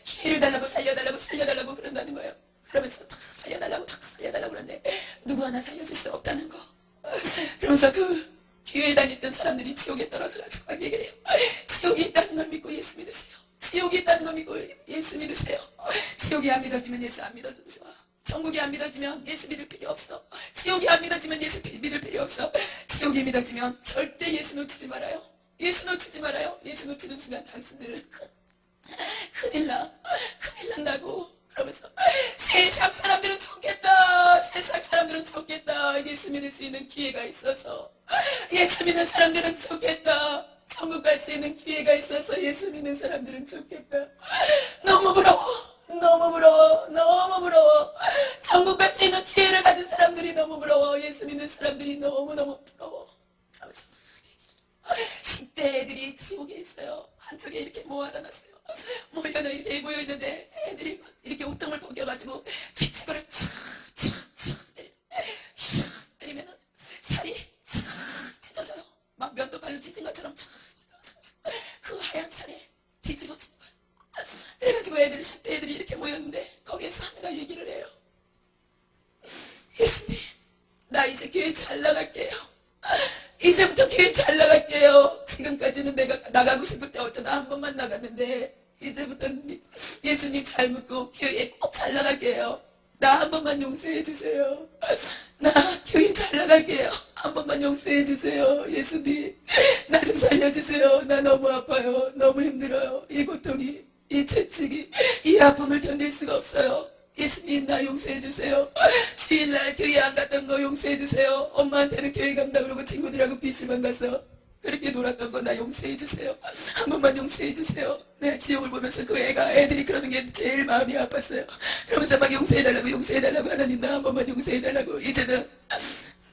기회를 달라고 살려달라고 그런다는 거예요. 그러면서 다 살려달라고 그러는데 누구 하나 살려줄 수 없다는 거. 그러면서 그 교회 다녔던 사람들이 지옥에 떨어져가지고 막 얘기를 해요. 지옥이 있다는 걸 믿고 예수 믿으세요. 지옥이 있다는 걸 믿고 예수 믿으세요. 지옥이 안 믿어지면 예수 안 믿어줘도 좋아. 천국이 안 믿어지면 예수 믿을 필요 없어. 지옥이 안 믿어지면 예수 믿을 필요 없어. 지옥이 믿어지면 절대 예수 놓치지 말아요. 예수 놓치지 말아요. 예수 놓치는 순간 당신들은 큰일 난다고. 그러면서 세상 사람들은 좋겠다. 세상 사람들은 좋겠다. 예수 믿을 수 있는 기회가 있어서. 예수 믿는 사람들은 좋겠다. 천국 갈 수 있는 기회가 있어서 예수 믿는 사람들은 좋겠다. 너무 부러워. 너무 부러워. 너무 부러워. 천국 갈 수 있는 기회를 가진 사람들이 너무 부러워. 예수 믿는 사람들이 너무너무 부러워. 그러면서 10대 애들이 지옥에 있어요. 한쪽에 이렇게 모아다 놨어요. 이렇게 모여있는데 애들이 막 이렇게 우통을 벗겨가지고 칙칙거려 촥촥촥 때리면은 살이 촥 찢어져요. 막 면도 발로 찢은 것처럼 그 하얀 살에 뒤집어진 거야. 그래가지고 애들 10대 애들이 이렇게 모였는데 거기에서 하나가 얘기를 해요. 예수님, 나 이제 교회 잘 나갈게요. 이제부터 교회 잘 나갈게요. 지금까지는 내가 나가고 싶을 때 어쩌다 한 번만 나갔는데 이제부터는 예수님 잘 믿고 교회에 꼭 잘 나갈게요. 나 한 번만 용서해 주세요. 나 교회 잘 나갈게요. 한 번만 용서해 주세요. 예수님, 나 좀 살려주세요. 나 너무 아파요. 너무 힘들어요. 이 고통이, 이 채찍이, 이 아픔을 견딜 수가 없어요. 예수님, 나 용서해 주세요. 주일날 교회 안 갔던 거 용서해 주세요. 엄마한테는 교회 간다 그러고 친구들하고 PC방 가서 그렇게 놀았던 거 나 용서해 주세요. 한 번만 용서해 주세요. 내가 지옥을 보면서 그 애들이 그러는 게 제일 마음이 아팠어요. 그러면서 막 용서해달라고 하나님 나 한 번만 용서해달라고. 이제는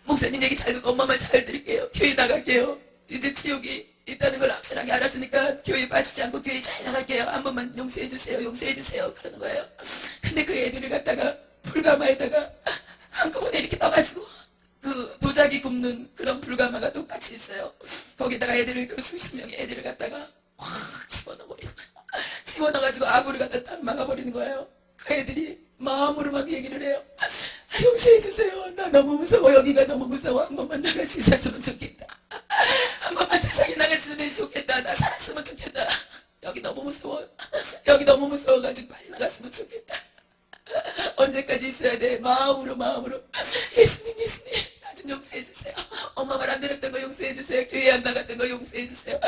목사님 얘기 잘 듣고 엄마 말 잘 들을게요. 교회 나갈게요. 이제 지옥이 있다는 걸 확실하게 알았으니까 교회 빠지지 않고 교회 잘 나갈게요. 한 번만 용서해 주세요. 용서해 주세요. 그러는 거예요. 근데 그 애들을 갖다가 불가마에다가 한꺼번에 이렇게 떠가지고 그 도자기 굽는 그런 불가마가 똑같이 있어요. 거기다가 애들을 그 수십 명의 애들을 갖다가 확 집어넣어버리는 거예요. 집어넣어가지고 아구를 갖다 딱 막아버리는 거예요. 그 애들이 마음으로 막 얘기를 해요. 용서해주세요. 나 너무 무서워. 여기가 너무 무서워. 한 번만 나갈 수 있었으면 좋겠다. 한 번만 세상에 나갔으면 좋겠다. 나 살았으면 좋겠다. 여기 너무 무서워. 여기 너무 무서워가지고 빨리 나갔으면 좋겠다. 언제까지 있어야 돼? 마음으로. 예수님, 나 좀 용서해주세요. 엄마 말 안 들었던 거 용서해주세요. 교회 안 나갔던 거 용서해주세요.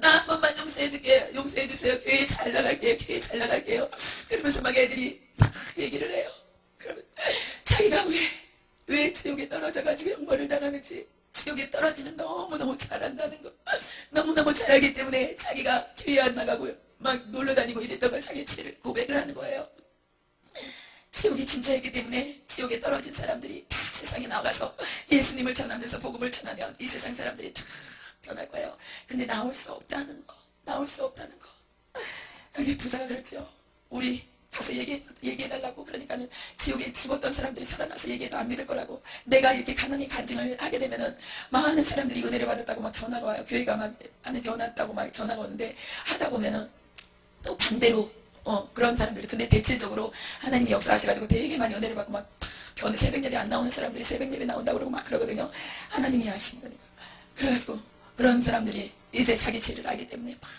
나 한 번만 용서해줄게요. 용서해주세요. 교회 잘 나갈게요. 그러면서 막 애들이 막 얘기를 해요. 그러면 자기가 왜 지옥에 떨어져가지고 형벌을 당하는지, 지옥에 떨어지면 너무너무 잘한다는 거, 너무너무 잘하기 때문에 자기가 교회 안 나가고 막 놀러 다니고 이랬던 걸 자기 고백을 하는 거예요. 지옥이 진짜이기 때문에 지옥에 떨어진 사람들이 다 세상에 나가서 예수님을 전하면서 복음을 전하면 이 세상 사람들이 다 변할 거예요. 근데 나올 수 없다는 거. 여기 부사가 그랬죠. 우리 가서 얘기해달라고. 그러니까는 지옥에 죽었던 사람들이 살아나서 얘기해도 안 믿을 거라고. 내가 이렇게 가난히 간증을 하게 되면은 많은 사람들이 은혜를 받았다고 막 전화가 와요. 교회가 막 안에 변했다고 막 전화가 오는데, 하다 보면은 또 반대로 그런 사람들이. 근데 대체적으로 하나님이 역사하셔가지고 되게 많이 은혜를 받고 막 변해 새벽 예배 안 나오는 사람들이 새벽 예배 나온다고 그러고 막 그러거든요. 하나님이 하시는 거니까. 그래가지고 그런 사람들이 이제 자기 죄를 알기 때문에 막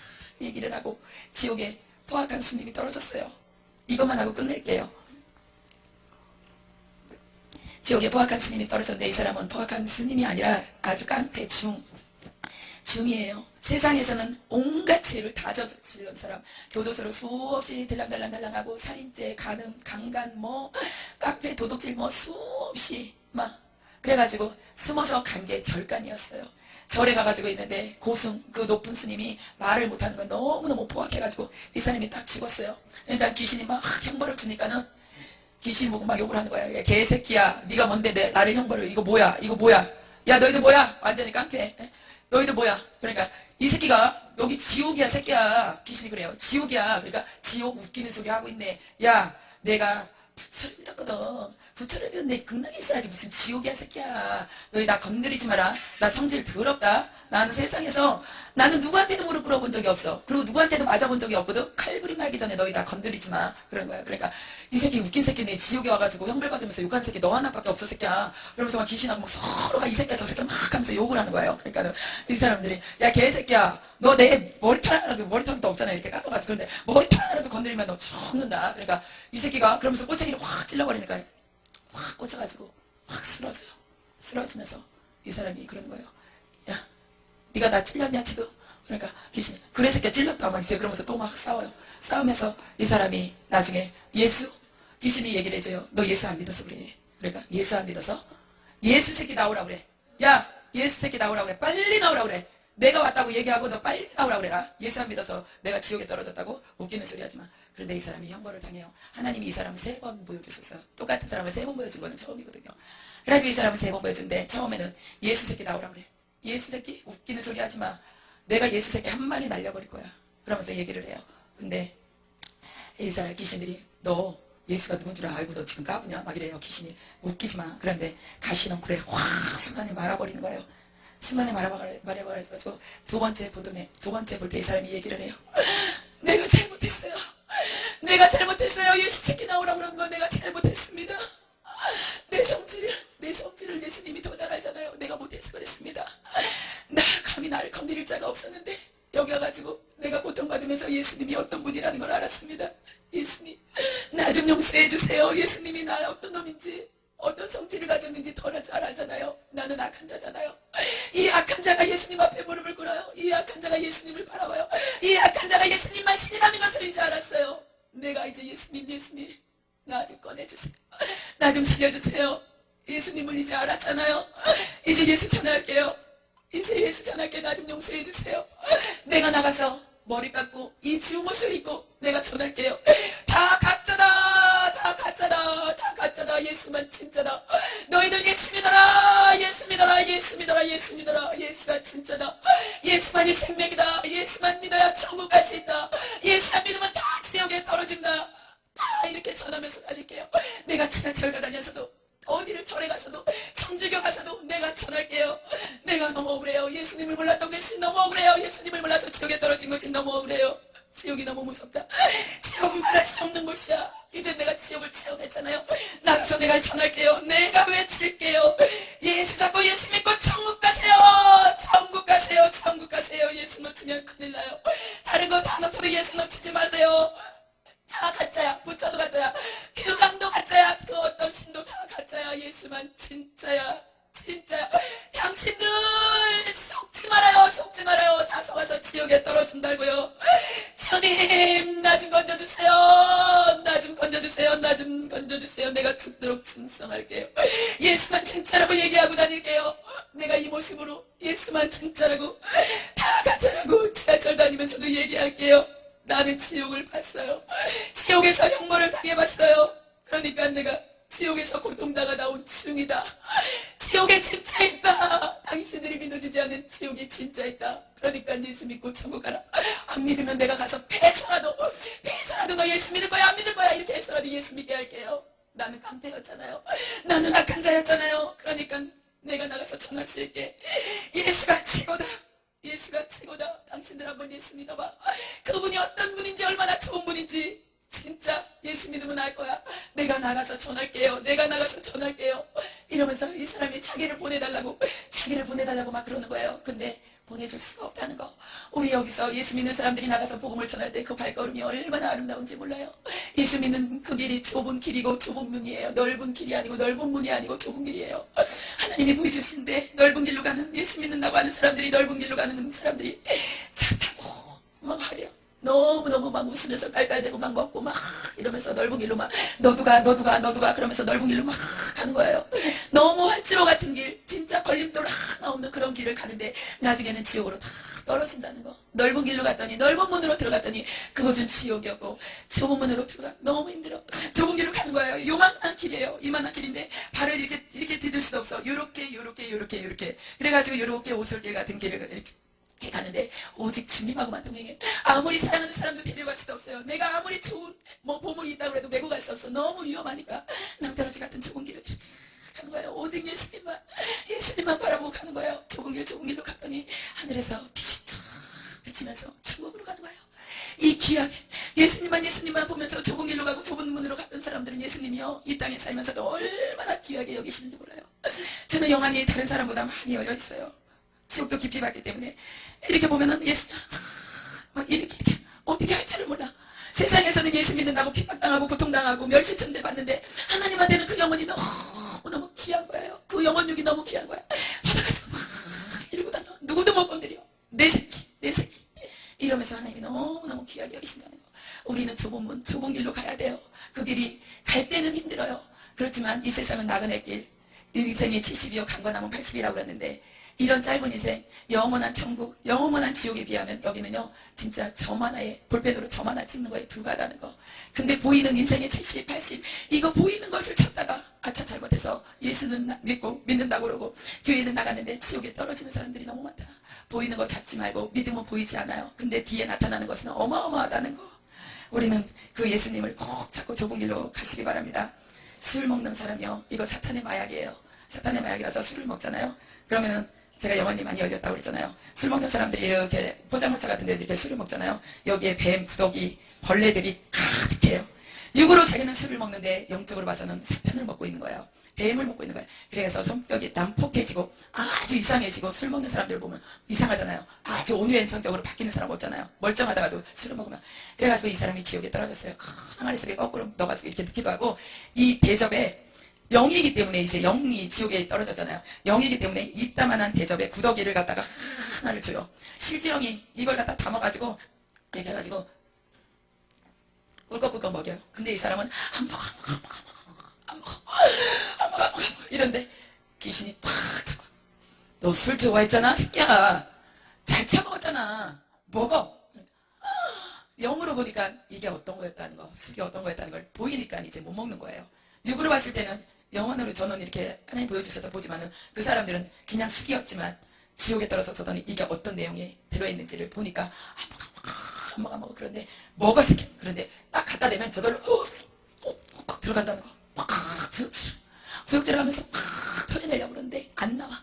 얘기를 하고 지옥에 포악한 스님이 떨어졌어요. 이것만 하고 끝낼게요. 지옥에 포악한 스님이 떨어졌는데 이 사람은 포악한 스님이 아니라 아주 깡패 중이에요. 세상에서는 온갖 죄를 다 저지른 사람, 교도소로 수없이 들랑달랑하고 살인죄, 간음, 강간, 깡패, 도둑질 수없이 막 그래가지고 숨어서 간 게 절간이었어요. 절에 가가지고 있는데 고승, 그 높은 스님이 말을 못하는 건 너무너무 포악해가지고 이 사람이 딱 죽었어요. 그러니까 귀신이 막 형벌을 주니까는 귀신이 보고 막 욕을 하는 거야. 야, 개새끼야, 네가 뭔데 나를 형벌을, 이거 뭐야. 야, 너희들 뭐야. 완전히 깡패. 너희들 뭐야. 그러니까 이 새끼가 여기 지옥이야 새끼야. 귀신이 그래요. 지옥이야. 그러니까 지옥 웃기는 소리 하고 있네. 야, 내가 소리 믿었거든. 부처라면 내 극락에 있어야지 무슨 지옥이야 새끼야. 너희 나 건드리지 마라. 나 성질 더럽다. 나는 세상에서 나는 누구한테도 무릎 꿇어본 적이 없어. 그리고 누구한테도 맞아본 적이 없거든. 칼부림 하기 전에 너희 나 건드리지 마. 그런 거야. 그러니까 이 새끼 웃긴 새끼네. 지옥에 와가지고 형벌 받으면서 욕한 새끼 너 하나밖에 없어 새끼야. 그러면서 막 귀신하고 막 서로가 이 새끼야 저 새끼야 막 하면서 욕을 하는 거예요. 그러니까 이 사람들이 야 개새끼야 너 내 머리털 하나라도 머리털도 없잖아 이렇게 깎아가지고. 그런데 머리털 하나라도 건드리면 너 죽는다. 그러니까 이 새끼가 그러면서 꼬챙이를 확 찔러버리니까 확 꽂혀가지고 확 쓰러져요. 쓰러지면서 이 사람이 그러는 거예요. 야 네가 나 찔렸냐 지금? 그러니까 귀신이 그래 새끼야 찔렸다 막 이제 그러면서 또 막 싸워요. 싸우면서 이 사람이 나중에 예수 귀신이 얘기를 해줘요. 너 예수 안 믿어서 그래. 그러니까 예수 안 믿어서 예수 새끼 나오라 그래. 야 예수 새끼 나오라 그래. 빨리 나오라 그래. 내가 왔다고 얘기하고 너 빨리 나오라 그래라. 예수 안 믿어서 내가 지옥에 떨어졌다고 웃기는 소리 하지 마. 그런데 이 사람이 형벌을 당해요. 하나님이 이 사람을 3번 보여주셨어요. 똑같은 사람을 3번 보여준 거는 처음이거든요. 그래가지고 이 사람은 3번 보여준데 처음에는 예수 새끼 나오라 그래. 예수 새끼 웃기는 소리 하지 마. 내가 예수 새끼 한 방에 날려버릴 거야. 그러면서 얘기를 해요. 근데 이 사람 귀신들이 너 예수가 누군 줄 알고 너 지금 까부냐? 막 이래요. 귀신이 웃기지 마. 그런데 가시넝쿨에 확 순간에 말아버리는 거예요. 순간에 말아버려가지고 두 번째 볼 때 이 사람이 얘기를 해요. 내가 잘못했어요. 내가 잘못했어요. 예수 새끼 나오라고 그런 거 내가 잘못했습니다. 내 성질을 예수님이 더 잘 알잖아요. 내가 못해서 그랬습니다. 나 감히 나를 건드릴 자가 없었는데 여기 와가지고 내가 고통받으면서 예수님이 어떤 분이라는 걸 알았습니다. 예수님 나 좀 용서해 주세요. 예수님이 나 어떤 놈인지 어떤 성질을 가졌는지 더 잘 알잖아요. 나는 악한 자잖아요. 이 악한 자가 예수님 앞에 무릎을 꿇어요. 이 악한 자가 예수님을 바라봐요. 이 악한 자가 예수님만 신이라는 것을 이제 알았어요. 내가 이제 예수님 나 좀 꺼내주세요. 나 좀 살려주세요. 예수님을 이제 알았잖아요. 이제 예수 전할게요. 이제 예수 전할게. 나 좀 용서해 주세요. 내가 나가서 머리 깎고 이 지운 옷을 입고 내가 전할게요. 다 가짜다. 다 가짜다. 다 가짜다. 예수만 진짜다. 너희들 예수 믿어라. 예수 믿어라. 예수 믿어라. 예수 믿어라. 예수가 진짜다. 예수만이 생명이다. 예수만 믿어야 천국 갈 수 있다. 예수 안 믿으면 다 지옥에 떨어진다. 다 이렇게 전하면서 다닐게요. 내가 지하철 가다녀서도 어디를 절에 가서도 청주교 가서도 내가 전할게요. 내가 너무 억울해요. 예수님을 몰랐던 것이 너무 억울해요. 예수님을 몰라서 지옥에 떨어진 것이 너무 억울해요. 지옥이 너무 무섭다. 지옥은 말할 수 없는 곳이야. 이제 내가 지옥을 체험했잖아요. 나가서 내가 전할게요. 내가 외칠게요. 예수 잡고 예수 믿고 천국 가세요. 천국 가세요. 천국 가세요. 예수 놓치면 큰일 나요. 다른 거 다 놓쳐도 예수 놓치지 마세요. 다 가짜야. 부처도 가짜야. 교강도 가짜야. 그 어떤 신도 다 가짜야. 예수만 진짜야. 진짜야. 당신들 속지 말아요. 속지 말아요. 다 속아서 지옥에 떨어진다고요. 주님 나 좀 건져주세요. 나 좀 건져주세요. 나 좀 건져주세요. 내가 죽도록 충성할게요. 예수만 진짜라고 얘기하고 다닐게요. 내가 이 모습으로 예수만 진짜라고 다 가짜라고 지하철 다니면서도 얘기할게요. 나는 지옥을 봤어요. 지옥에서 형벌을 당해봤어요. 그러니까 내가 지옥에서 고통당하다 온 중이다. 지옥에 진짜 있다. 당신들이 믿어주지 않는 지옥이 진짜 있다. 그러니까 예수 믿고 천국 가라. 안 믿으면 내가 가서 패서라도 너 예수 믿을 거야 안 믿을 거야 이렇게 해서라도 예수 믿게 할게요. 나는 깡패였잖아요. 나는 악한 자였잖아요. 그러니까 내가 나가서 전할 수 있게 예수가 최고다. 예수가 최고다. 당신들 한번 예수 믿어봐. 그분이 어떤 분인지 얼마나 좋은 분인지 진짜 예수 믿으면 알 거야. 내가 나가서 전할게요. 내가 나가서 전할게요. 이러면서 이 사람이 자기를 보내달라고 막 그러는 거예요. 근데 보내줄 수가 없다는 거. 우리 여기서 예수 믿는 사람들이 나가서 복음을 전할 때 그 발걸음이 얼마나 아름다운지 몰라요. 예수 믿는 그 길이 좁은 길이고 좁은 문이에요. 넓은 길이 아니고 넓은 문이 아니고 좁은 길이에요. 하나님이 보여주신데 넓은 길로 가는 예수 믿는다고 하는 사람들이 넓은 길로 가는 사람들이 차 타고 막 하려. 너무너무 막 웃으면서 깔깔대고 막 먹고 막 이러면서 넓은 길로 막 너도 가 그러면서 넓은 길로 막 가는 거예요. 너무 활주로 같은 길 진짜 걸림돌 하나 없는 그런 길을 가는데 나중에는 지옥으로 다 떨어진다는 거. 넓은 길로 갔더니 넓은 문으로 들어갔더니 그곳은 지옥이었고 좁은 문으로 들어가 너무 힘들어. 좁은 길로 가는 거예요. 요만한 길이에요. 이만한 길인데 발을 이렇게 디딜 수도 없어. 요렇게 그래가지고 요렇게 오솔길 같은 길을 이렇게 가는데 오직 주님하고만 동행해. 아무리 사랑하는 사람도 데려갈 수도 없어요. 내가 아무리 좋은 보물이 있다고 해도 메고 갈 수 없어. 너무 위험하니까 낭떠러지 같은 좁은 길을 가는 거예요. 오직 예수님만 바라보고 가는 거예요. 좁은 길로 갔더니 하늘에서 빛이 쫙 비치면서 천국으로 가는 거예요. 이 귀하게 예수님만 보면서 좁은 길로 가고 좁은 문으로 갔던 사람들은 예수님이요, 이 땅에 살면서도 얼마나 귀하게 여기시는지 몰라요. 저는 영안이 다른 사람보다 많이 열려 있어요. 지옥도 깊이 봤기 때문에. 이렇게 보면은 예수님 막 이렇게 어떻게 할 줄을 몰라. 세상에서는 예수 믿는다고 핍박당하고 고통당하고 멸시천대 받는데 하나님한테는 그 영혼이 너무 귀한 거예요. 그 영혼육이 너무 귀한 거야. 받아가지고 막 이러고 다녀. 누구도 못 건드려. 내 새끼 이러면서 하나님이 너무너무 귀하게 여기신다는 거. 우리는 좁은 길로 가야 돼요. 그 길이 갈 때는 힘들어요. 그렇지만 이 세상은 나그네 길, 인생이 70이요 강건하면 80이라고 그랬는데, 이런 짧은 인생, 영원한 천국, 영원한 지옥에 비하면 여기는요, 진짜 점 하나에, 볼펜으로 점 하나 찍는 거에 불과하다는 거. 근데 보이는 인생의 70, 80, 이거 보이는 것을 찾다가, 아차, 잘못해서 예수는 믿는다고 그러고, 교회는 나갔는데 지옥에 떨어지는 사람들이 너무 많다. 보이는 거 찾지 말고, 믿음은 보이지 않아요. 근데 뒤에 나타나는 것은 어마어마하다는 거. 우리는 그 예수님을 꼭 찾고 좁은 길로 가시기 바랍니다. 술 먹는 사람이요, 이거 사탄의 마약이에요. 사탄의 마약이라서 술을 먹잖아요. 그러면은, 제가 영혼이 많이 열렸다고 그랬잖아요. 술 먹는 사람들이 이렇게 포장마차 같은 데서 이렇게 술을 먹잖아요. 여기에 뱀, 구더기, 벌레들이 가득해요. 육으로 자기는 술을 먹는데 영적으로 봐서는 사탄을 먹고 있는 거예요. 뱀을 먹고 있는 거예요. 그래서 성격이 난폭해지고 아주 이상해지고, 술 먹는 사람들 보면 이상하잖아요. 아주 온유한 성격으로 바뀌는 사람 없잖아요. 멀쩡하다가도 술을 먹으면. 그래가지고 이 사람이 지옥에 떨어졌어요. 항아리 속에 거꾸로 넣어가지고 이렇게 넣기도 하고, 이 대접에 영이기 때문에, 이제 영이 지옥에 떨어졌잖아요. 영이기 때문에 이따만한 대접에 구더기를 갖다가 하나를 줘요. 실지렁이 이걸 갖다 담아가지고 이렇게 해가지고 꿀꺽꿀꺽 먹여요. 근데 이 사람은 안 먹어 이런데 귀신이 탁 잡고, 너 술 좋아했잖아 새끼야, 잘 처먹었잖아, 먹어. 영으로 보니까 이게 어떤 거였다는 거, 술이 어떤 거였다는 걸 보이니까 이제 못 먹는 거예요. 육으로 봤을 때는, 영원으로 저는 이렇게 하나님 보여주셔서 보지만은 그 사람들은 그냥 술이었지만 지옥에 떨어져서더니 이게 어떤 내용이 들어있는지를 보니까 안 먹어 그런데 먹었을 게, 그런데 딱 갖다 대면 저절로 들어간다는 거. 구역질을 하면서 털어내려고 그러는데 안 나와.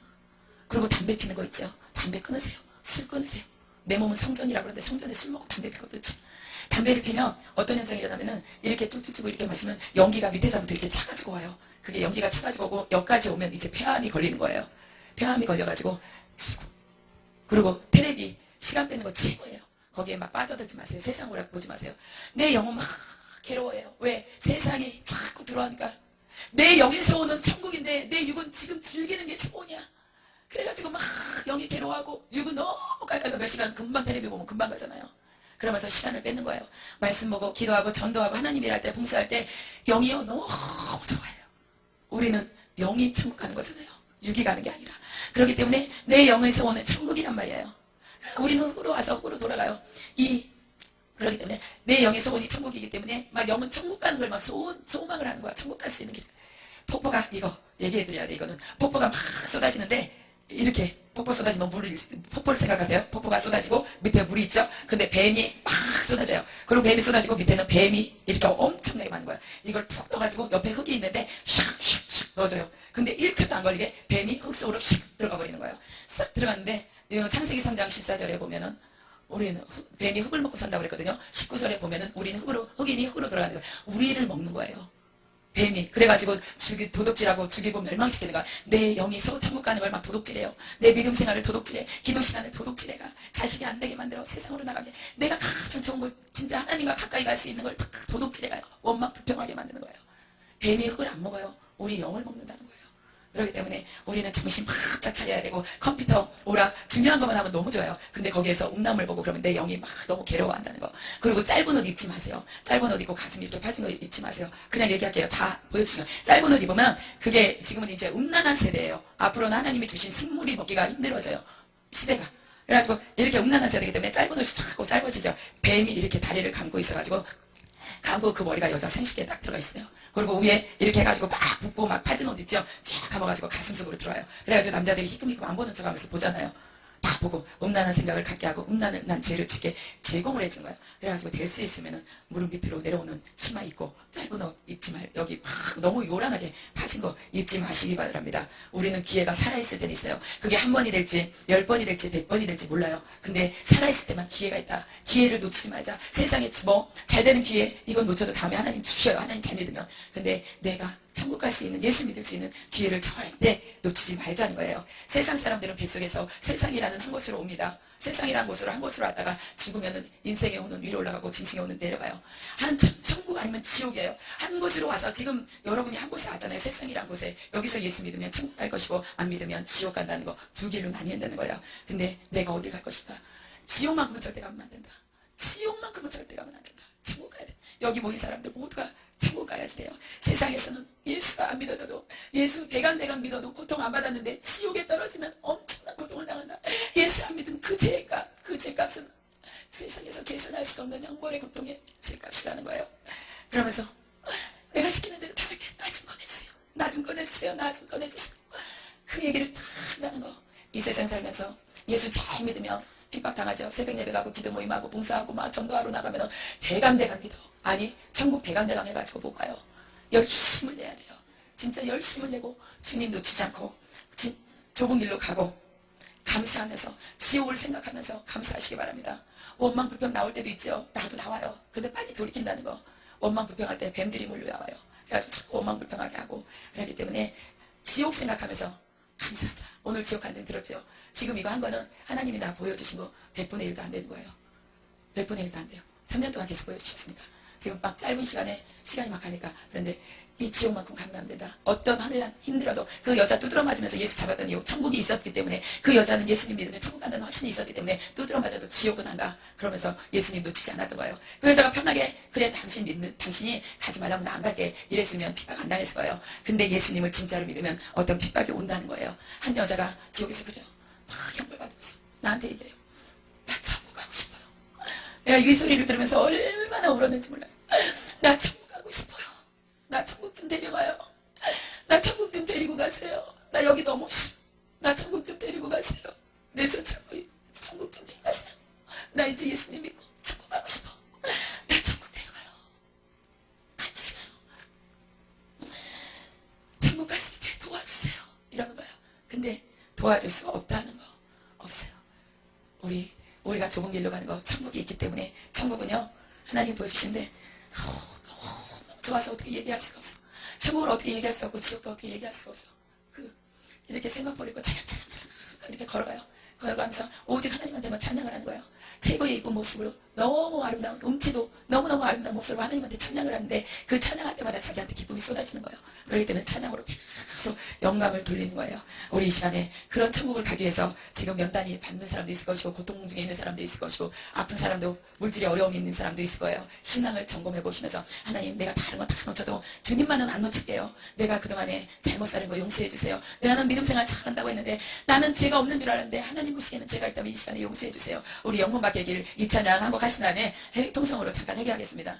그리고 담배 피는 거 있죠. 담배 끊으세요. 술 끊으세요. 내 몸은 성전이라고 그러는데 성전에 술 먹고 담배 피거든. 담배를 피면 어떤 현상이 일어나면은 이렇게 쭉쭉쭉 이렇게 마시면 연기가 밑에서부터 이렇게 차가지고 와요. 그게 연기가 차가지고 오고 여기까지 오면 이제 폐암이 걸리는 거예요. 폐암이 걸려가지고 죽고. 그리고 테레비 시간 빼는 거 최고예요. 거기에 막 빠져들지 마세요. 세상 오락 보지 마세요. 내 영혼 막 괴로워해요. 왜? 세상이 자꾸 들어오니까. 내 영에서 오는 천국인데 내 육은 지금 즐기는 게 소원이야. 그래가지고 막 영이 괴로워하고, 육은 너무 깔깔깔 몇 시간 금방 테레비 보면 금방 가잖아요. 그러면서 시간을 뺏는 거예요. 말씀 보고 기도하고 전도하고 하나님 일할 때, 봉사할 때 영이요 너무 좋아해요. 우리는 영이 천국 가는 거잖아요. 육이 가는 게 아니라. 그렇기 때문에 내 영에서 오는 천국이란 말이에요. 우리는 흙으로 와서 흙으로 돌아가요. 그렇기 때문에 내 영에서 오니 천국이기 때문에 막 영은 천국 가는 걸 막 소망을 하는 거야. 천국 갈 수 있는 길. 폭포가, 이거 얘기해드려야 돼. 이거는 폭포가 막 쏟아지는데, 이렇게 폭포 쏟아지면 폭포를 생각하세요. 폭포가 쏟아지고 밑에 물이 있죠. 근데 뱀이 막 쏟아져요. 그리고 뱀이 쏟아지고 밑에는 뱀이 이렇게 엄청나게 많은 거야. 이걸 푹 떠가지고 옆에 흙이 있는데 샥샥샥 넣어줘요. 근데 1초도 안 걸리게 뱀이 흙 속으로 샥 들어가 버리는 거예요. 싹 들어갔는데, 창세기 3장 14절에 보면은 우리는 뱀이 흙을 먹고 산다고 그랬거든요. 19절에 보면은 우리는 흑인이 흙으로 들어가는 거예요. 우리를 먹는 거예요. 뱀이. 그래가지고 도둑질하고 죽이고 멸망시키는 거야. 내 영이 천국 가는 걸 막 도둑질해요. 내 믿음 생활을 도둑질해. 기도 시간을 도둑질해가. 자식이 안 되게 만들어. 세상으로 나가게. 내가 가장 좋은 걸, 진짜 하나님과 가까이 갈 수 있는 걸 도둑질해가요. 원망 불평하게 만드는 거예요. 뱀이 흙을 안 먹어요. 우리 영을 먹는다는 거예요. 그렇기 때문에 우리는 정신 바짝 차려야 되고, 컴퓨터, 오락, 중요한 것만 하면 너무 좋아요. 근데 거기에서 음란물 보고 그러면 내 영이 막 너무 괴로워한다는 거. 그리고 짧은 옷 입지 마세요. 짧은 옷 입고 가슴 이렇게 파진 거 입지 마세요. 그냥 얘기할게요. 다 보여주시면. 짧은 옷 입으면 그게 지금은 이제 음란한 세대예요. 앞으로는 하나님이 주신 식물이 먹기가 힘들어져요. 시대가. 그래가지고 이렇게 음란한 세대이기 때문에 짧은 옷이 자꾸 짧아지죠. 뱀이 이렇게 다리를 감고 있어가지고, 감고 그 머리가 여자 생식기에 딱 들어가 있어요. 그리고 위에 이렇게 해가지고 막 붓고 막 파진 옷 있죠? 쫙 감아가지고 가슴 속으로 들어와요. 그래가지고 남자들이 희끔희끔 안 보는 척 하면서 보잖아요. 다 보고 음란한 생각을 갖게 하고 음란한 죄를 짓게 제공을 해준 거예요. 그래가지고 될 수 있으면 무릎 밑으로 내려오는 치마 입고 짧은 옷 입지 말, 여기 막 너무 요란하게 파진 거 입지 마시기 바랍니다. 우리는 기회가 살아있을 때는 있어요. 그게 한 번이 될지 10번이 될지 100번이 될지 몰라요. 근데 살아있을 때만 기회가 있다. 기회를 놓치지 말자. 세상에 뭐 잘 되는 기회 이건 놓쳐도 다음에 하나님 주셔요. 하나님 잘 믿으면. 근데 내가 천국 갈 수 있는, 예수 믿을 수 있는 기회를 절대 놓치지 말자는 거예요. 세상 사람들은 뱃속에서 세상이라는 한 곳으로 옵니다. 세상이라는 곳으로 한 곳으로 왔다가 죽으면은 인생에 오는 위로 올라가고 짐승에 오는 내려가요. 천국 아니면 지옥이에요. 한 곳으로 와서 지금 여러분이 한 곳에 왔잖아요. 세상이라는 곳에. 여기서 예수 믿으면 천국 갈 것이고 안 믿으면 지옥 간다는 거 두 길로 나뉜다는 거예요. 근데 내가 어디 갈 것이다. 지옥만큼은 절대 가면 안 된다. 지옥만큼은 절대 가면 안 된다. 천국 가야 돼. 여기 모인 사람들 모두가 천국 가야지 돼요. 세상에서는 예수가 안 믿어져도 예수 대강대강 믿어도 고통 안 받았는데 지옥에 떨어지면 엄청난 고통을 당한다. 예수 안 믿은 그 죄값, 그 죄값은 세상에서 계산할 수 없는 영벌의 고통의 죄값이라는 거예요. 그러면서 내가 시키는 대로 다 이렇게 나 좀 꺼내주세요. 나 좀 꺼내주세요. 나 좀 꺼내주세요. 그 얘기를 다 한다는 거. 이 세상 살면서 예수 잘 믿으면 핍박당하죠. 새벽 예배 가고 기도 모임하고 봉사하고 막 전도하러 나가면 대강대강 믿어. 아니 천국 대강대강 해가지고 못 가요. 열심을 내야 돼요. 진짜 열심을 내고 주님 놓치지 않고 좁은 길로 가고 감사하면서 지옥을 생각하면서 감사하시기 바랍니다. 원망 불평 나올 때도 있죠. 나도 나와요. 근데 빨리 돌이킨다는 거. 원망 불평할 때 뱀들이 몰려와요. 그래가지고 자꾸 원망 불평하게 하고 그렇기 때문에 지옥 생각하면서 감사하자. 오늘 지옥 간증 들었죠. 지금 이거 한 거는 하나님이 나 보여주신 거 100분의 1도 안 되는 거예요. 100분의 1도 안 돼요. 3년 동안 계속 보여주셨으니까. 지금 막 짧은 시간에 시간이 막 가니까. 그런데 이 지옥만큼 가면 안 된다. 어떤 하늘난 힘들어도 그 여자 두드러 맞으면서 예수 잡았던 이유 천국이 있었기 때문에 그 여자는 예수님 믿으면 천국 간다는 확신이 있었기 때문에 두드러 맞아도 지옥은 안 가. 그러면서 예수님 놓치지 않았던 거예요. 그 여자가 편하게 그래 당신이 가지 말라면 나 안 갈게 이랬으면 핍박 안 당했을 거예요. 근데 예수님을 진짜로 믿으면 어떤 핍박이 온다는 거예요. 한 여자가 지옥에서 그래요. 막 형벌 받으면서 나한테 얘기해요. 나 천국 가고 싶어요. 내가 이 소리를 들으면서 얼마나 울었는지 몰라요. 나 천국 가고 싶어요. 나 천국 좀 데려가요. 나 천국 좀 데리고 가세요. 나 여기 너무 싫어. 나 천국 좀 데리고 가세요. 내 손 잡고 천국 좀 데리고 가세요. 나 이제 예수님 믿고 천국 가고 싶어. 나 천국 데려가요. 같이 가요. 천국 갈 수 있게 도와주세요. 이러는 거예요. 근데 도와줄 수 없다는 거 없어요. 우리가 좁은 길로 가는 거 천국이 있기 때문에 천국은요 하나님 보여주시는데 너무 좋아서 어떻게 얘기할 수가 없어. 천국을 어떻게 얘기할 수 없고 지옥도 어떻게 얘기할 수가 없어. 이렇게 생각 버리고 찬양 이렇게 걸어가요. 걸어가면서 오직 하나님한테만 찬양을 하는 거예요. 최고의 이쁜 모습으로 너무 아름다운 음치도 너무너무 아름다운 모습으로 하나님한테 찬양을 하는데 그 찬양할 때마다 자기한테 기쁨이 쏟아지는 거예요. 그렇기 때문에 찬양으로 계속 영광을 돌리는 거예요. 우리 이 시간에 그런 천국을 가기 위해서 지금 연단이 받는 사람도 있을 것이고 고통 중에 있는 사람도 있을 것이고 아픈 사람도 물질에 어려움이 있는 사람도 있을 거예요. 신앙을 점검해 보시면서 하나님 내가 다른 거 다 놓쳐도 주님만은 안 놓칠게요. 내가 그동안에 잘못 살은 거 용서해 주세요. 내가 믿음 생활 잘한다고 했는데 나는 죄가 없는 줄 알았는데 하나님 보시기에는 죄가 있다면 이 시간에 용서해 주세요. 우리 영문 받게 길 이 찬양 한곡 하신 다음에 통성으로 잠깐 회개하겠습니다.